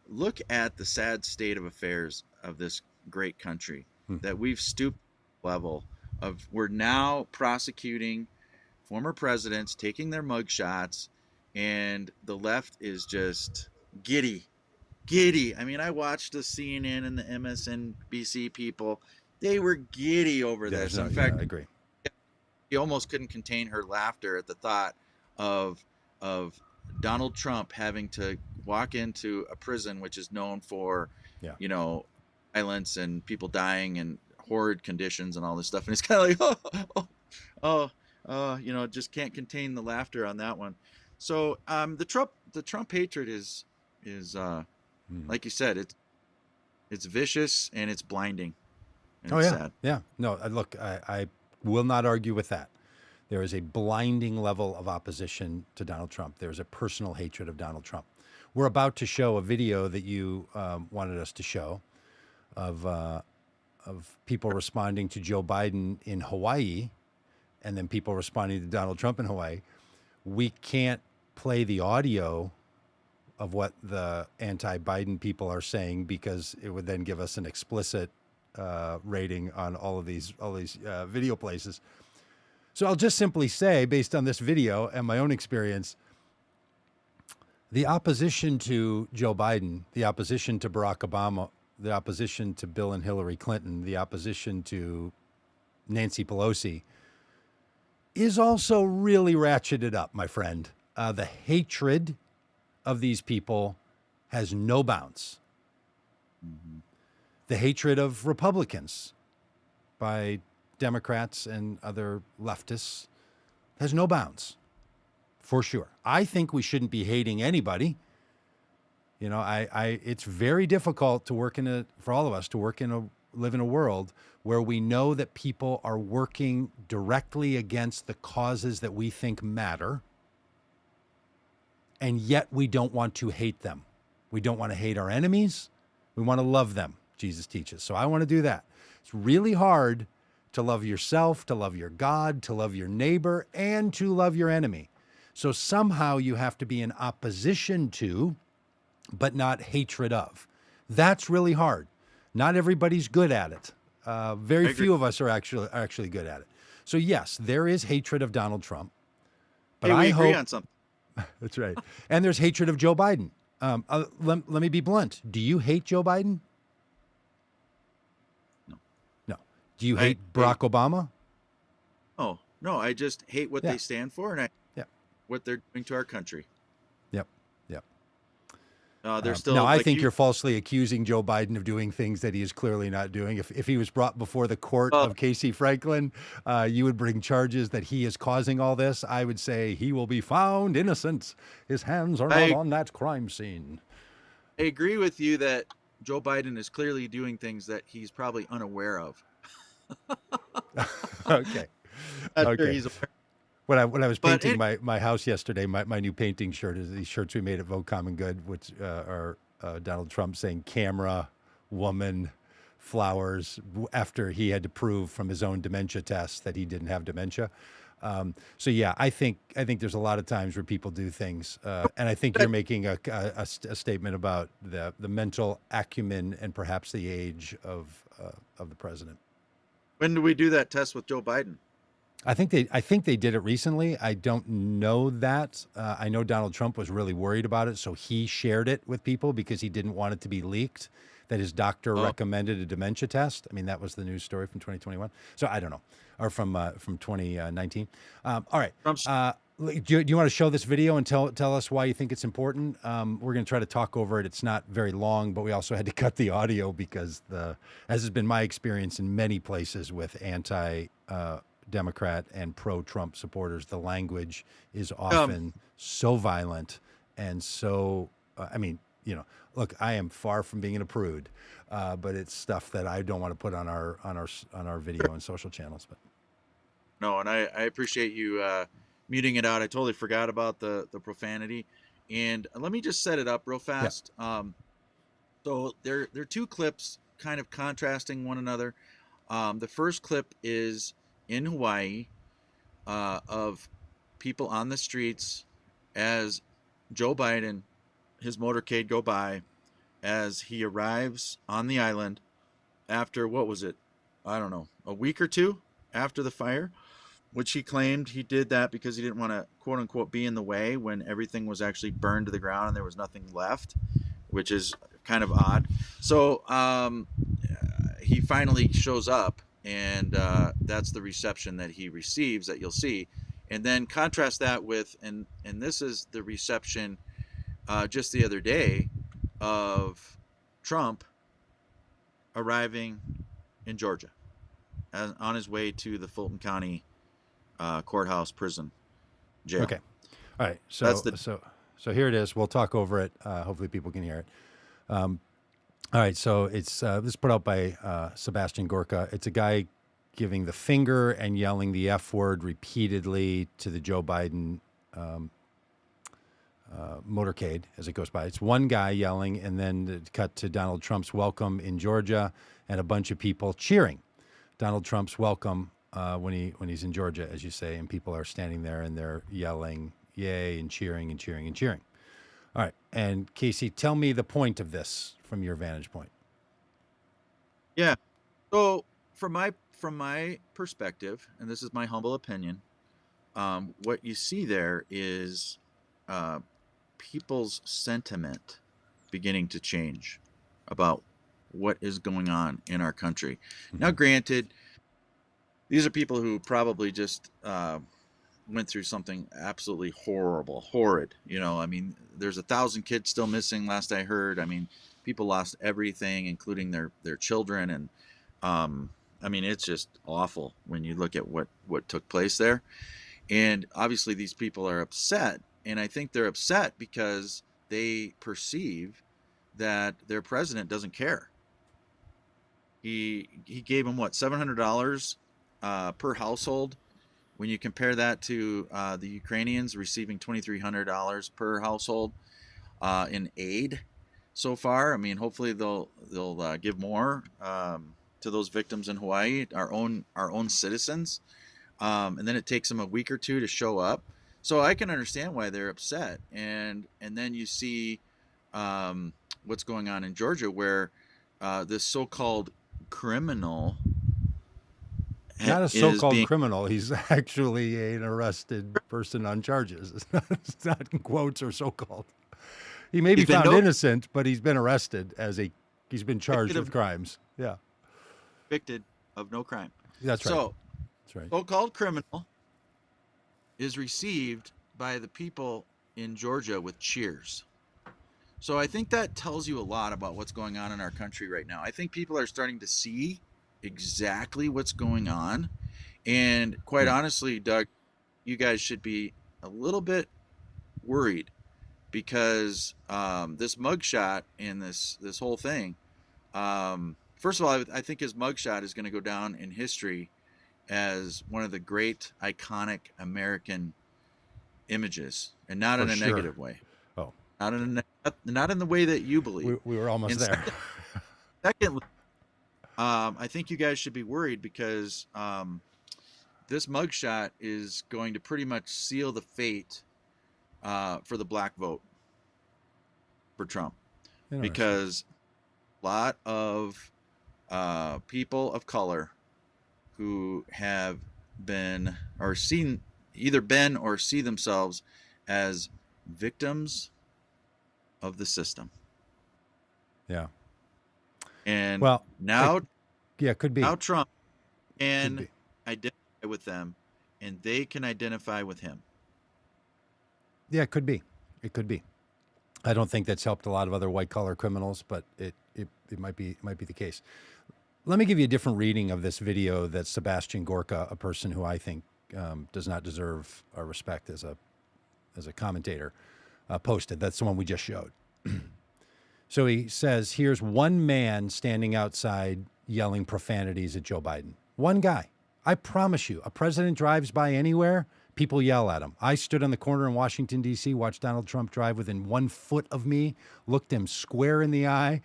look at the sad state of affairs of this great country, that we've stooped to the level of, we're now prosecuting former presidents, taking their mugshots, and the left is just giddy. I mean, I watched the CNN and the MSNBC people. They were giddy over this. In fact, I agree. she almost couldn't contain her laughter at the thought of Donald Trump having to walk into a prison which is known for, violence and people dying and horrid conditions and all this stuff. And it's kind of like, just can't contain the laughter on that one. So the Trump hatred is like you said, it's vicious and it's blinding. And it's sad. Yeah. No, look, I will not argue with that. There is a blinding level of opposition to Donald Trump. There is a personal hatred of Donald Trump. We're about to show a video that you wanted us to show of people responding to Joe Biden in Hawaii, and then people responding to Donald Trump in Hawaii. We can't play the audio of what the anti-Biden people are saying because it would then give us an explicit rating on all these video places. So I'll just simply say, based on this video and my own experience, the opposition to Joe Biden, the opposition to Barack Obama, the opposition to Bill and Hillary Clinton, the opposition to Nancy Pelosi is also really ratcheted up, my friend. The hatred of these people has no bounds. Mm-hmm. The hatred of Republicans by Democrats and other leftists has no bounds, for sure. I think we shouldn't be hating anybody. It's very difficult to for all of us to live in a world where we know that people are working directly against the causes that we think matter, and yet we don't want to hate them. We don't want to hate our enemies. We want to love them, Jesus teaches. So I want to do that. It's really hard to love yourself, to love your God, to love your neighbor, and to love your enemy. So somehow you have to be in opposition to, but not hatred of. That's really hard. Not everybody's good at it. Very few of us are actually good at it. So yes, there is hatred of Donald Trump. But we I agree hope on something. That's right. And there's hatred of Joe Biden. Let me be blunt. Do you hate Joe Biden? No. Do you hate Barack Obama? Oh, no, I just hate what they stand for. And what they're doing to our country. Yep. Yep. They're still Now, I like think you're falsely accusing Joe Biden of doing things that he is clearly not doing. If he was brought before the court Well, of Casey Franklin, you would bring charges that he is causing all this. I would say he will be found innocent. His hands are not on that crime scene. I agree with you that Joe Biden is clearly doing things that he's probably unaware of. Okay. Not sure Okay. he's aware. When I was But painting my house yesterday, my new painting shirt is these shirts we made at Vote Common Good, which are Donald Trump saying camera, woman, flowers, after he had to prove from his own dementia test that he didn't have dementia. So yeah, I think there's a lot of times where people do things, and I think you're making a statement about the mental acumen and perhaps the age of the president. When do we do that test with Joe Biden? I think they did it recently. I don't know that. I know Donald Trump was really worried about it, so he shared it with people because he didn't want it to be leaked. That his doctor recommended a dementia test. I mean, that was the news story from 2021. So I don't know, or from 2019. All right. Do you want to show this video and tell us why you think it's important? We're going to try to talk over it. It's not very long, but we also had to cut the audio because as has been my experience in many places with Democrat and pro-Trump supporters, the language is often so violent and so, look, I am far from being a prude, but it's stuff that I don't want to put on our video and social channels. But no, and I appreciate you muting it out. I totally forgot about the profanity, and let me just set it up real fast. Yeah. So there are two clips kind of contrasting one another. The first clip is in Hawaii of people on the streets as Joe Biden, his motorcade go by as he arrives on the island after, what was it? I don't know, a week or two after the fire, which he claimed he did that because he didn't want to, quote unquote, be in the way when everything was actually burned to the ground and there was nothing left, which is kind of odd. So he finally shows up, and that's the reception that he receives that you'll see. And then contrast that with, and this is the reception just the other day of Trump arriving in Georgia on his way to the Fulton County courthouse prison jail. Okay. All right. So here it is. We'll talk over it. Hopefully people can hear it. All right, so it's this is put out by Sebastian Gorka. It's a guy giving the finger and yelling the F word repeatedly to the Joe Biden motorcade as it goes by. It's one guy yelling, and then cut to Donald Trump's welcome in Georgia, and a bunch of people cheering Donald Trump's welcome when he's in Georgia, as you say, and people are standing there and they're yelling "yay" and cheering and cheering and cheering. All right, and Casey, tell me the point of this from your vantage point. Yeah. So from my perspective, and this is my humble opinion, what you see there is people's sentiment beginning to change about what is going on in our country. Mm-hmm. Now, granted, these are people who probably just went through something absolutely horrid. I mean, there's 1,000 kids still missing, last I heard. I mean, people lost everything, including their children. And I mean, it's just awful when you look at what took place there. And obviously these people are upset. And I think they're upset because they perceive that their president doesn't care. He gave them, what, $700 per household. When you compare that to the Ukrainians receiving $2,300 per household in aid so far, I mean, hopefully they'll give more to those victims in Hawaii, our own citizens, and then it takes them a week or two to show up. So I can understand why they're upset, and then you see what's going on in Georgia, where this so-called criminal. Not a so-called criminal. He's actually an arrested person on charges. It's not in quotes or so-called. He may be found innocent, but he's been arrested he's been charged with crimes. Yeah. Convicted of no crime. That's right. So, that's right. So-called criminal is received by the people in Georgia with cheers. So I think that tells you a lot about what's going on in our country right now. I think people are starting to see exactly what's going on. And quite honestly, Doug, you guys should be a little bit worried because this mugshot and this whole thing. First of all, I think his mugshot is going to go down in history as one of the great iconic American images, and not in a negative way. Oh, Not in the way that you believe. we were almost there. Secondly, I think you guys should be worried because this mugshot is going to pretty much seal the fate for the black vote for Trump, because a lot of people of color who have been or seen either been or see themselves as victims of the system. Yeah. And well, now, could be. Now Trump can identify with them, and they can identify with him. Yeah, it could be. It could be. I don't think that's helped a lot of other white collar criminals, but it might be the case. Let me give you a different reading of this video that Sebastian Gorka, a person who I think does not deserve our respect as a commentator, posted. That's the one we just showed. So he says, here's one man standing outside yelling profanities at Joe Biden. One guy. I promise you, a president drives by anywhere, people yell at him. I stood on the corner in Washington, D.C., watched Donald Trump drive within 1 foot of me, looked him square in the eye,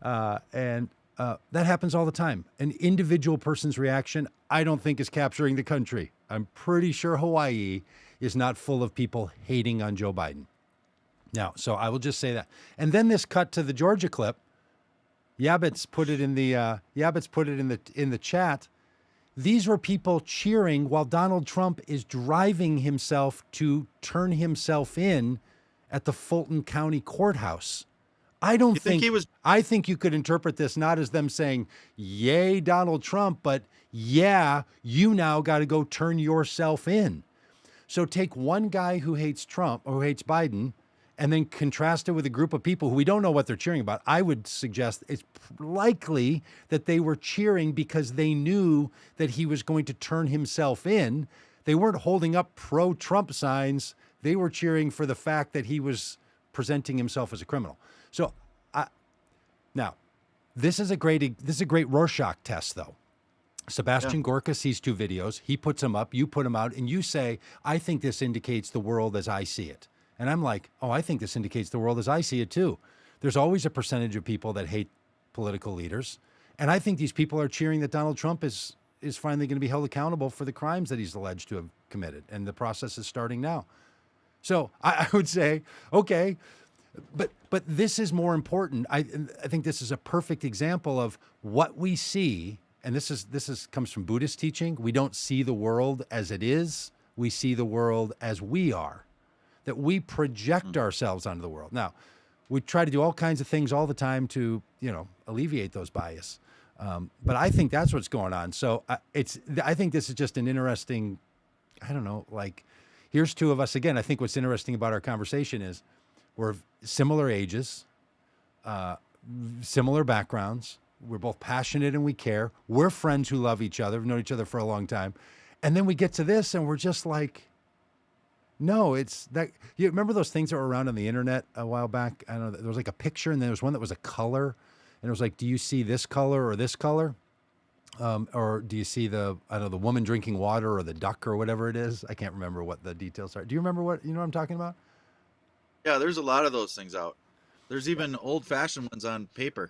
and that happens all the time. An individual person's reaction, I don't think, is capturing the country. I'm pretty sure Hawaii is not full of people hating on Joe Biden. Now, so I will just say that. And then this cut to the Georgia clip. Yabbits put it in the chat. These were people cheering while Donald Trump is driving himself to turn himself in at the Fulton County Courthouse. I think you could interpret this not as them saying, yay, Donald Trump, but yeah, you now got to go turn yourself in. So take one guy who hates Trump or who hates Biden and then contrast it with a group of people who we don't know what they're cheering about. I would suggest it's likely that they were cheering because they knew that he was going to turn himself in. They weren't holding up pro-Trump signs. They were cheering for the fact that he was presenting himself as a criminal. So now, this is a great Rorschach test, though. Sebastian Gorka sees two videos. He puts them up. You put them out, and you say, I think this indicates the world as I see it. And I'm like, oh, I think this indicates the world as I see it, too. There's always a percentage of people that hate political leaders. And I think these people are cheering that Donald Trump is finally going to be held accountable for the crimes that he's alleged to have committed. And the process is starting now. So I would say, okay, but this is more important. I think this is a perfect example of what we see. And this comes from Buddhist teaching. We don't see the world as it is. We see the world as we are. That we project ourselves onto the world. Now, we try to do all kinds of things all the time to, alleviate those bias. But I think that's what's going on. So I think this is just an interesting, here's two of us. Again, I think what's interesting about our conversation is we're similar ages, similar backgrounds. We're both passionate and we care. We're friends who love each other. We've known each other for a long time. And then we get to this and we're just like, no, it's that. You remember those things that were around on the internet a while back? I don't know. There was like a picture, and there was one that was a color, and it was like, do you see this color or this color, or do you see the woman drinking water or the duck or whatever it is? I can't remember what the details are. Do you remember what I'm talking about? Yeah, there's a lot of those things out. There's even old-fashioned ones on paper.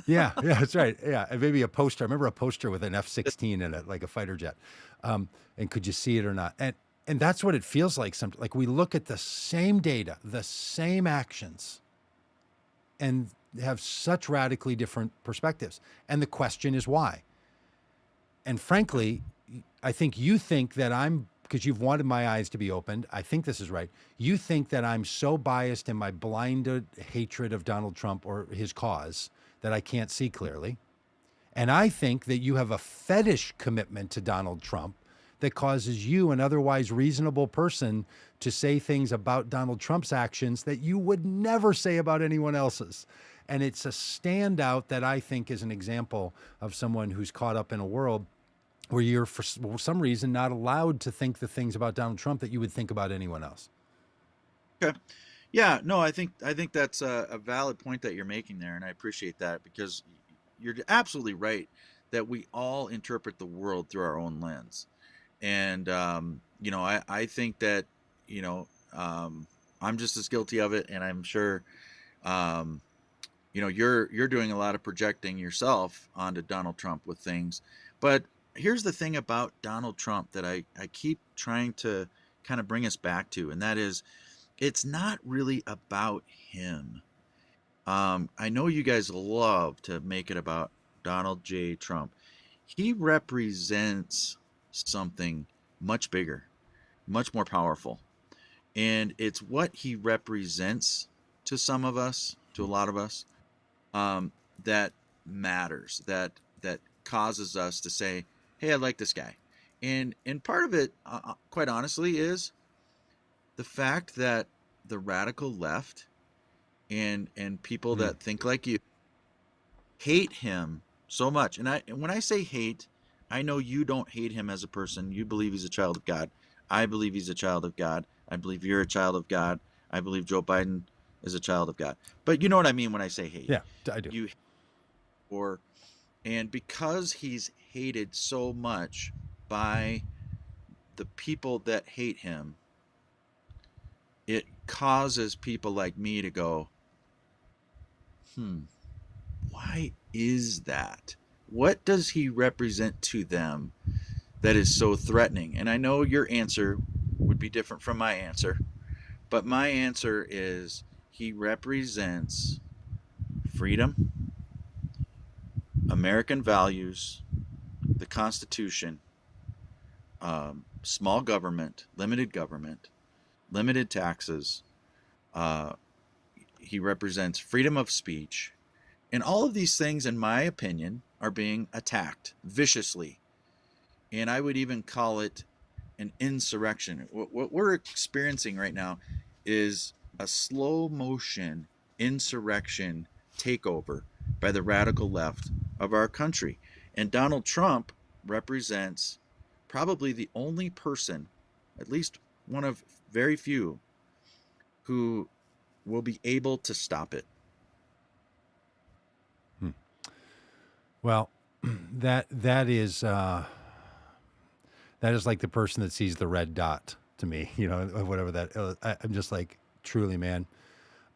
Yeah, that's right. Yeah, and maybe a poster. I remember a poster with an F-16 in it, like a fighter jet. And could you see it or not? And that's what it feels like. Like we look at the same data, the same actions, and have such radically different perspectives. And the question is why? And frankly, I think you think that because you've wanted my eyes to be opened, I think this is right. You think that I'm so biased in my blinded hatred of Donald Trump or his cause that I can't see clearly. And I think that you have a fetish commitment to Donald Trump, that causes you, an otherwise reasonable person, to say things about Donald Trump's actions that you would never say about anyone else's. And it's a standout that I think is an example of someone who's caught up in a world where you're, for some reason, not allowed to think the things about Donald Trump that you would think about anyone else. Okay. Yeah, no, I think that's a valid point that you're making there, and I appreciate that, because you're absolutely right that we all interpret the world through our own lens. And I think that, I'm just as guilty of it, and I'm sure you're doing a lot of projecting yourself onto Donald Trump with things. But here's the thing about Donald Trump that I keep trying to kind of bring us back to, and that is, it's not really about him. I know you guys love to make it about Donald J. Trump. He represents something much bigger, much more powerful. And it's what he represents to some of us, to a lot of us, that matters, that causes us to say, hey, I like this guy. And part of it, quite honestly, is the fact that the radical left and people that think like you hate him so much. And when I say hate, I know you don't hate him as a person. You believe he's a child of God. I believe he's a child of God. I believe you're a child of God. I believe Joe Biden is a child of God. But you know what I mean when I say hate. Yeah, I do. And because he's hated so much by the people that hate him, it causes people like me to go, why is that? What does he represent to them that is so threatening? And I know your answer would be different from my answer, but my answer is he represents freedom, American values, the Constitution, small government, limited taxes. He represents freedom of speech. And all of these things, in my opinion, are being attacked viciously. And I would even call it an insurrection. What we're experiencing right now is a slow motion insurrection takeover by the radical left of our country. And Donald Trump represents probably the only person, at least one of very few, who will be able to stop it. Well, that is like the person that sees the red dot to me, whatever that. I'm just like, truly, man.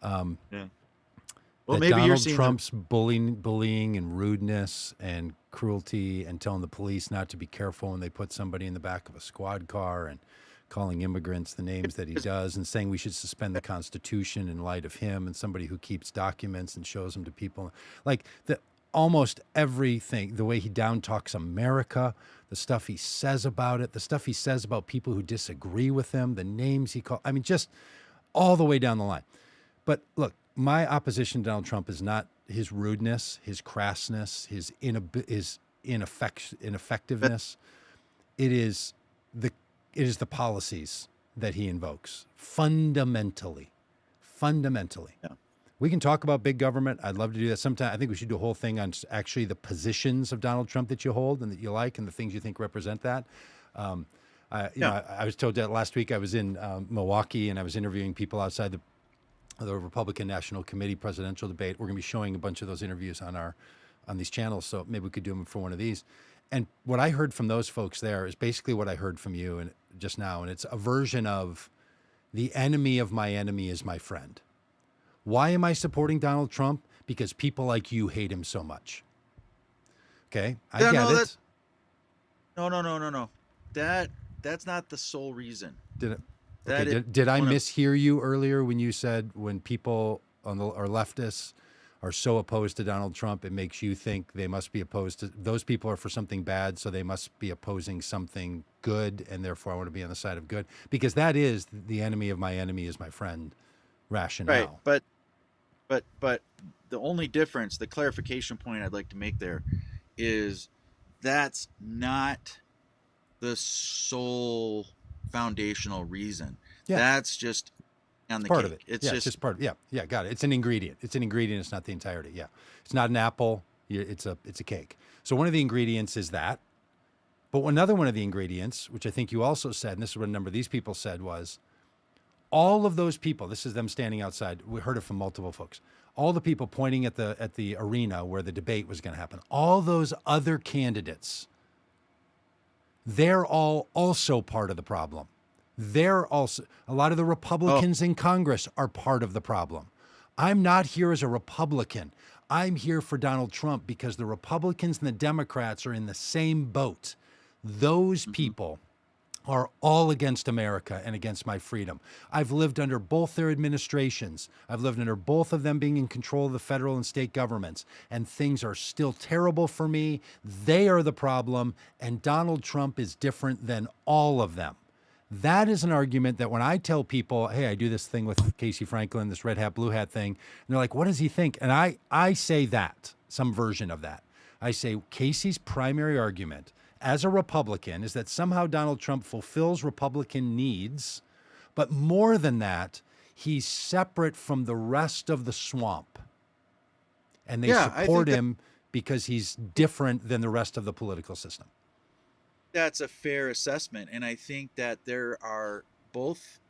Yeah. Well, maybe Donald you're seeing Trump's bullying and rudeness and cruelty, and telling the police not to be careful when they put somebody in the back of a squad car, and calling immigrants the names that he does, and saying we should suspend the Constitution in light of him, and somebody who keeps documents and shows them to people. Like almost everything, the way he down talks America, the stuff he says about it, the stuff he says about people who disagree with him, the names he calls, I mean, just all the way down the line. But look, my opposition to Donald Trump is not his rudeness, his crassness, his ineffectiveness. It is the policies that he invokes fundamentally. Yeah. We can talk about big government. I'd love to do that sometime. I think we should do a whole thing on actually the positions of Donald Trump that you hold and that you like, and the things you think represent that. I was told that last week. I was in Milwaukee, and I was interviewing people outside the Republican National Committee presidential debate. We're going to be showing a bunch of those interviews on these channels, so maybe we could do them for one of these. And what I heard from those folks there is basically what I heard from you and just now, and it's a version of the enemy of my enemy is my friend. Why am I supporting Donald Trump? Because people like you hate him so much. Okay, I get it. No. That's not the sole reason. Did I mishear you earlier when you said when people or leftists are so opposed to Donald Trump, it makes you think they must be opposed to those people are for something bad, so they must be opposing something good, and therefore I want to be on the side of good? Because that is the enemy of my enemy is my friend rationale. Right, but the only difference, the clarification point I'd like to make there is that's not the sole foundational reason. Yeah. That's just on the Part cake. of it. It's yeah, just it's just part of Yeah, got it. It's an ingredient. It's an ingredient. It's not the entirety. Yeah. It's not an apple. It's a cake. So one of the ingredients is that. But another one of the ingredients, which I think you also said, and this is what a number of these people said, was all of those people, this is them standing outside. We heard it from multiple folks. All the people pointing at the arena where the debate was going to happen. All those other candidates, they're all also part of the problem. They're also, a lot of the Republicans in Congress are part of the problem. I'm not here as a Republican. I'm here for Donald Trump because the Republicans and the Democrats are in the same boat. Those people are all against America and against my freedom. I've lived under both their administrations. I've lived under both of them being in control of the federal and state governments, and things are still terrible for me. They are the problem, and Donald Trump is different than all of them. That is an argument that when I tell people, hey, I do this thing with Casey Franklin, this red hat, blue hat thing, and they're like, what does he think? And I say that, some version of that. I say Casey's primary argument as a Republican is that somehow Donald Trump fulfills Republican needs, but more than that, he's separate from the rest of the swamp. And they support him because he's different than the rest of the political system. That's a fair assessment, and I think that there are both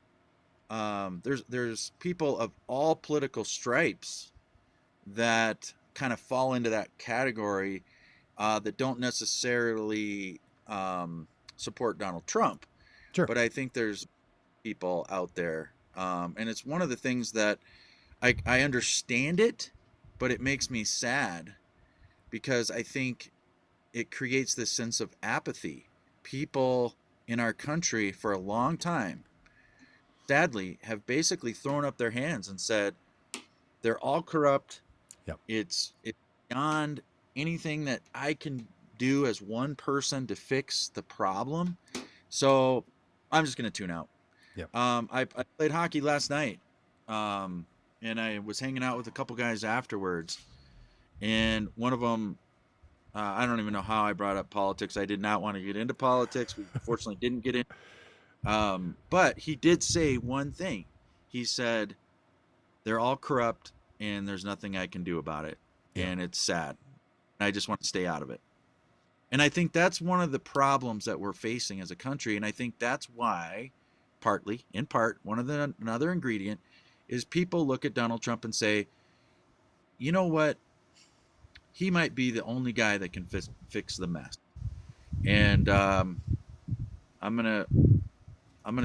there's people of all political stripes that kind of fall into that category that don't necessarily support Donald Trump. Sure. But I think there's people out there, and it's one of the things that I understand it, but it makes me sad because I think it creates this sense of apathy. People in our country for a long time, sadly, have basically thrown up their hands and said they're all corrupt. Yep. It's beyond anything that I can do as one person to fix the problem. So I'm just going to tune out. Yep. I played hockey last night, and I was hanging out with a couple guys afterwards, and one of them, I don't even know how I brought up politics. I did not want to get into politics. We fortunately didn't get in. But he did say one thing. He said, they're all corrupt and there's nothing I can do about it. Yeah. And it's sad. I just want to stay out of it. And I think that's one of the problems that we're facing as a country. And I think that's why, in part, another ingredient is people look at Donald Trump and say, you know what? He might be the only guy that can fix the mess, and I'm gonna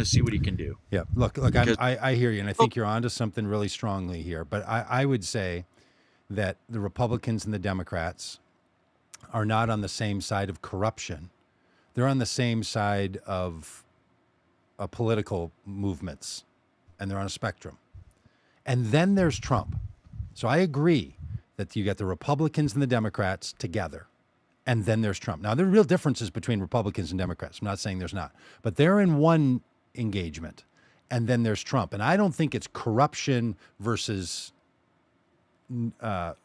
see what he can do. Yeah, look, I hear you, and I think you're onto something really strongly here. But I would say that the Republicans and the Democrats are not on the same side of corruption; they're on the same side of political movements, and they're on a spectrum. And then there's Trump. So I agree that you get the Republicans and the Democrats together, and then there's Trump. Now, there are real differences between Republicans and Democrats. I'm not saying there's not, but they're in one engagement, and then there's Trump. And I don't think it's corruption versus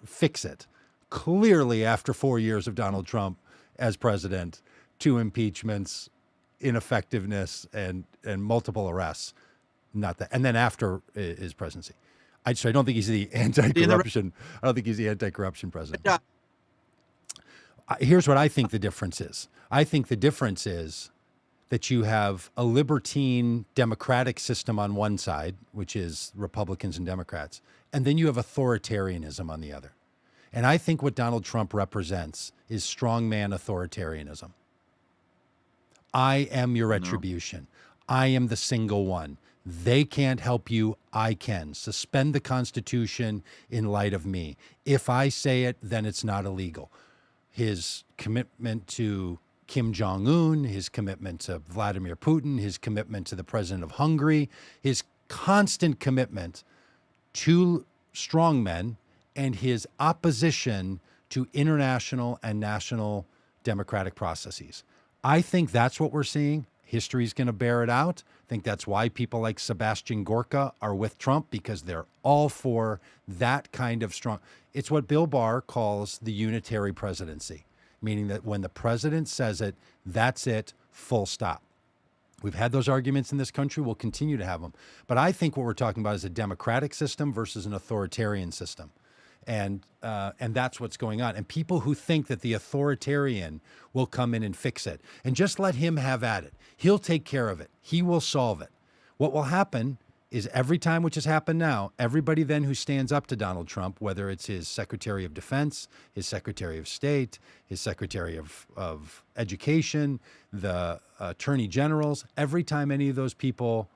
fix it. Clearly, after 4 years of Donald Trump as president, 2 impeachments, ineffectiveness, and multiple arrests, not that. And then after his presidency. I don't think he's the anti-corruption. I don't think he's the anti-corruption president. Yeah. Here's what I think the difference is. I think the difference is that you have a libertine democratic system on one side, which is Republicans and Democrats, and then you have authoritarianism on the other. And I think what Donald Trump represents is strongman authoritarianism. I am your retribution. No. I am the single one. They can't help you. I can. Suspend the Constitution in light of me. If I say it, then it's not illegal. His commitment to Kim Jong-un, his commitment to Vladimir Putin, his commitment to the president of Hungary, his constant commitment to strongmen, and his opposition to international and national democratic processes. I think that's what we're seeing. History's going to bear it out. I think that's why people like Sebastian Gorka are with Trump, because they're all for that kind of strong. It's what Bill Barr calls the unitary presidency. meaning that when the president says it, that's it, full stop. We've had those arguments in this country. We'll continue to have them. But I think what we're talking about is a democratic system versus an authoritarian system. And that's what's going on. And people who think that the authoritarian will come in and fix it and just let him have at it. He'll take care of it. He will solve it. What will happen is every time, which has happened now, everybody then who stands up to Donald Trump, whether it's his Secretary of Defense, his Secretary of State, his Secretary of Education, the Attorney Generals, every time any of those people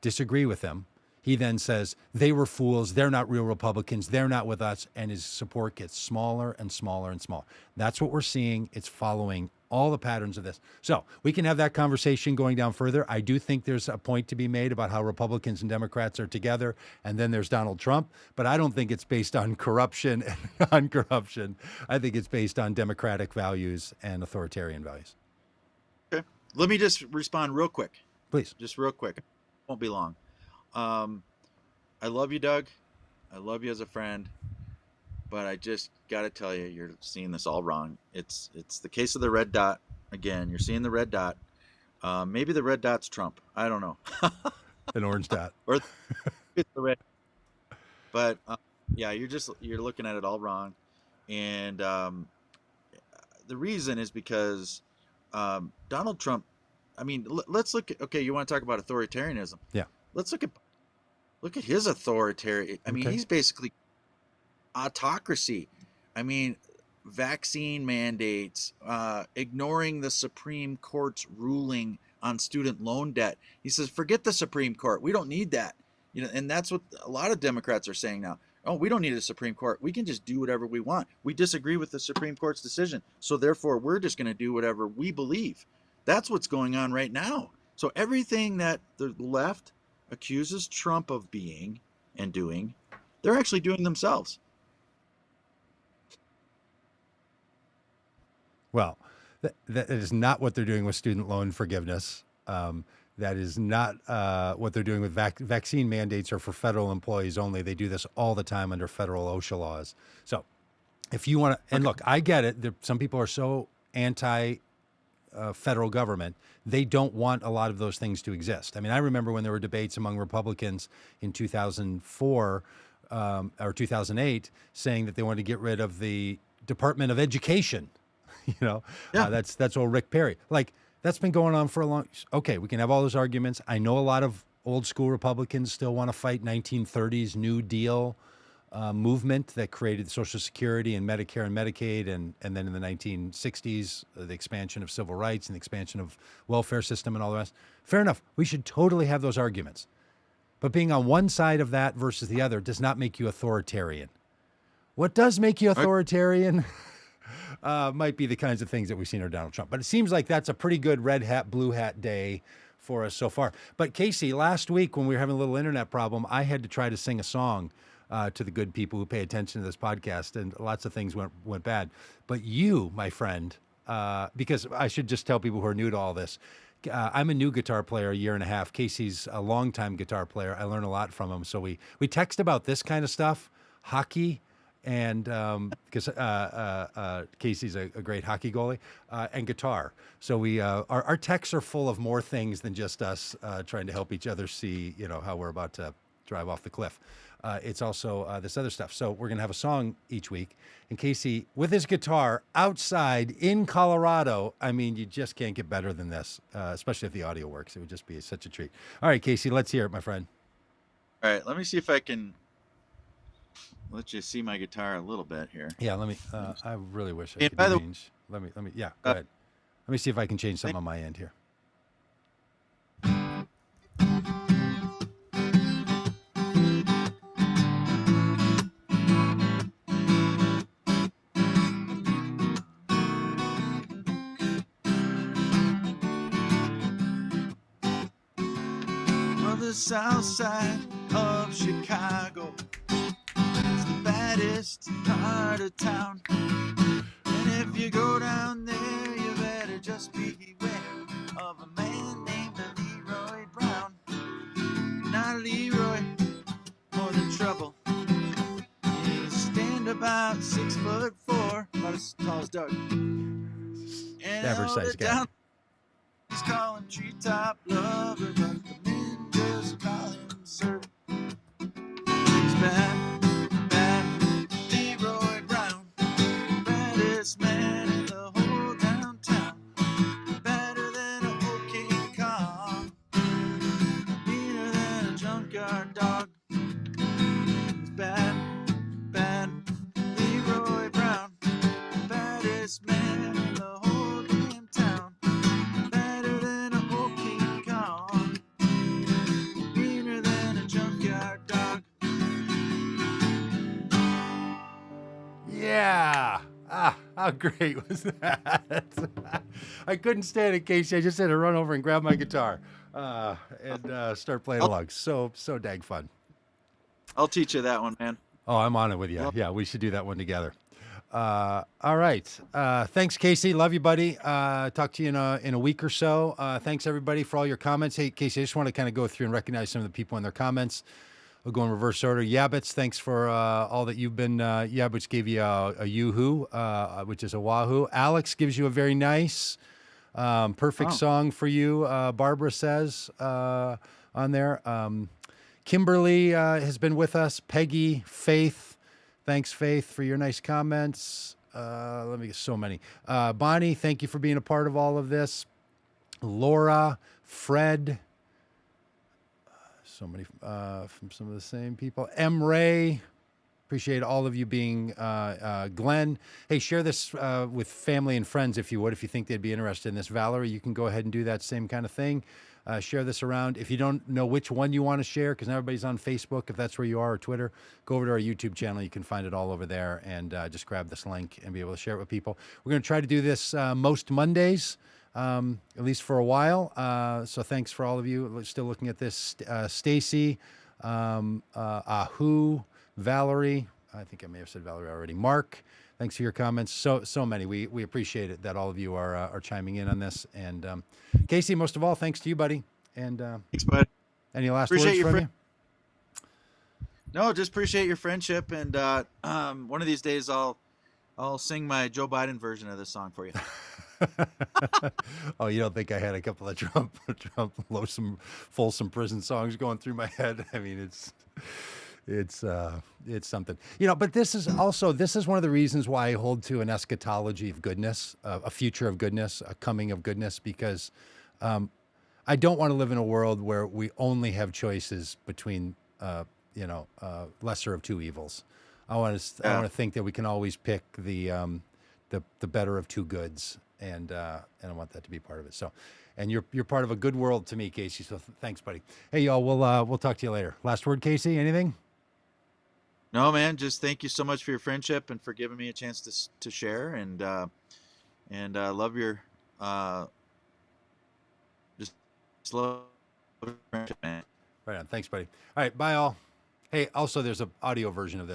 disagree with him, he then says, they were fools, they're not real Republicans, they're not with us, and his support gets smaller and smaller and smaller. That's what we're seeing. It's following all the patterns of this. So we can have that conversation going down further. I do think there's a point to be made about how Republicans and Democrats are together, and then there's Donald Trump, but I don't think it's based on corruption and non-corruption. I think it's based on democratic values and authoritarian values. Okay. Let me just respond real quick. Please. Just real quick. Won't be long. I love you, Doug. I love you as a friend, but I just got to tell you, you're seeing this all wrong. It's the case of the red dot. Again, you're seeing the red dot. Maybe the red dot's Trump. I don't know. An orange dot. Or it's the red. But yeah, you're looking at it all wrong. And the reason is because Donald Trump, I mean, let's look at, okay, you want to talk about authoritarianism. Yeah. Let's look at his authoritarian. I mean, he's basically autocracy. I mean, vaccine mandates, ignoring the Supreme Court's ruling on student loan debt. He says, forget the Supreme Court. We don't need that. You know, and that's what a lot of Democrats are saying now. Oh, we don't need a Supreme Court. We can just do whatever we want. We disagree with the Supreme Court's decision. So therefore, we're just going to do whatever we believe. That's what's going on right now. So everything that the left accuses Trump of being and doing, they're actually doing themselves. Well, that is not what they're doing with student loan forgiveness. That is not what they're doing with vaccine mandates are for federal employees only. They do this all the time under federal OSHA laws. So if you want to, and look, I get it. Some people are so anti federal government, they don't want a lot of those things to exist. I mean, I remember when there were debates among Republicans in 2004 or 2008 saying that they wanted to get rid of the Department of Education. That's old Rick Perry. Like, that's been going on for a long. Okay, we can have all those arguments. I know a lot of old school Republicans still want to fight 1930s New Deal movement that created Social Security and Medicare and Medicaid, and then in the 1960s, the expansion of civil rights and the expansion of welfare system and all the rest. Fair enough. We should totally have those arguments. But being on one side of that versus the other does not make you authoritarian. What does make you authoritarian might be the kinds of things that we've seen under Donald Trump. But it seems like that's a pretty good red hat, blue hat day for us so far. But Casey, last week when we were having a little internet problem, I had to try to sing a song to the good people who pay attention to this podcast, and lots of things went bad. But you, my friend, because I should just tell people who are new to all this, I'm a new guitar player, a year and a half. Casey's a longtime guitar player. I learn a lot from him. So we text about this kind of stuff, hockey, and because Casey's a great hockey goalie, and guitar. So our texts are full of more things than just us trying to help each other see, how we're about to drive off the cliff. It's also this other stuff. So we're going to have a song each week. And Casey, with his guitar outside in Colorado, I mean, you just can't get better than this, especially if the audio works. It would just be such a treat. All right, Casey, let's hear it, my friend. All right, let me see if I can let you see my guitar a little bit here. Yeah, let me. I really wish I could change. Let me. Yeah, go ahead. Let me see if I can change something on my end here. The south side of Chicago is the baddest part of town, and if you go down there, you better just beware of a man named Leroy Brown. Not Leroy, more than trouble. He stand about 6'4", about as tall as Doug. And Average out size of guy. down, he's calling treetop lover, but the men just call him sir. He's bad, bad, Leroy Brown, baddest man in the whole downtown, better than a old King Kong, meaner than a junkyard dog. He's bad, bad, Leroy Brown, baddest man in the whole damn town, better than a old King Kong, meaner than a junkyard dog. Yeah. Ah, how great was that? I couldn't stand it, Casey. I just had to run over and grab my guitar and start playing I'll- along. So dang fun. I'll teach you that one, man. Oh, I'm on it with you. Well- Yeah, we should do that one together. All right. Thanks, Casey. Love you, buddy. Talk to you in a week or so. Thanks, everybody, for all your comments. Hey, Casey, I just want to kind of go through and recognize some of the people in their comments. We'll go in reverse order. Yabbits, thanks for all that you've been. Yabbits gave you a yoo-hoo, which is a wahoo. Alex gives you a very nice, perfect song for you, Barbara says on there. Kimberly has been with us. Peggy, Faith. Thanks, Faith, for your nice comments. Let me get so many. Bonnie, thank you for being a part of all of this. Laura, Fred, so many from some of the same people. M. Ray, appreciate all of you being Glenn. Hey, share this with family and friends if you would, if you think they'd be interested in this. Valerie, you can go ahead and do that same kind of thing. Share this around. If you don't know which one you want to share, because now everybody's on Facebook, if that's where you are, or Twitter, go over to our YouTube channel. You can find it all over there, and just grab this link and be able to share it with people. We're going to try to do this most Mondays, at least for a while. So thanks for all of you. We're still looking at this. Stacy, Ahu, Valerie. I think I may have said Valerie already. Mark, thanks for your comments. So many. We appreciate it that all of you are chiming in on this. And Casey, most of all, thanks to you, buddy. And Thanks, bud. any last Appreciate words your from you? No, just appreciate your friendship, and one of these days I'll sing my Joe Biden version of this song for you. Oh, you don't think I had a couple of Trump Folsom prison songs going through my head? I mean, it's something, but this is one of the reasons why I hold to an eschatology of goodness, a future of goodness, a coming of goodness, because I don't want to live in a world where we only have choices between lesser of two evils. I want to think that we can always pick the better of two goods, and I want that to be part of it. So, and you're part of a good world to me, Casey. So thanks, buddy. Hey, y'all, we'll talk to you later. Last word, Casey. Anything? No, man, just thank you so much for your friendship and for giving me a chance to share, and love your just love your friendship, man. Right on. Thanks, buddy. All right, bye all. Hey, also there's an audio version of this.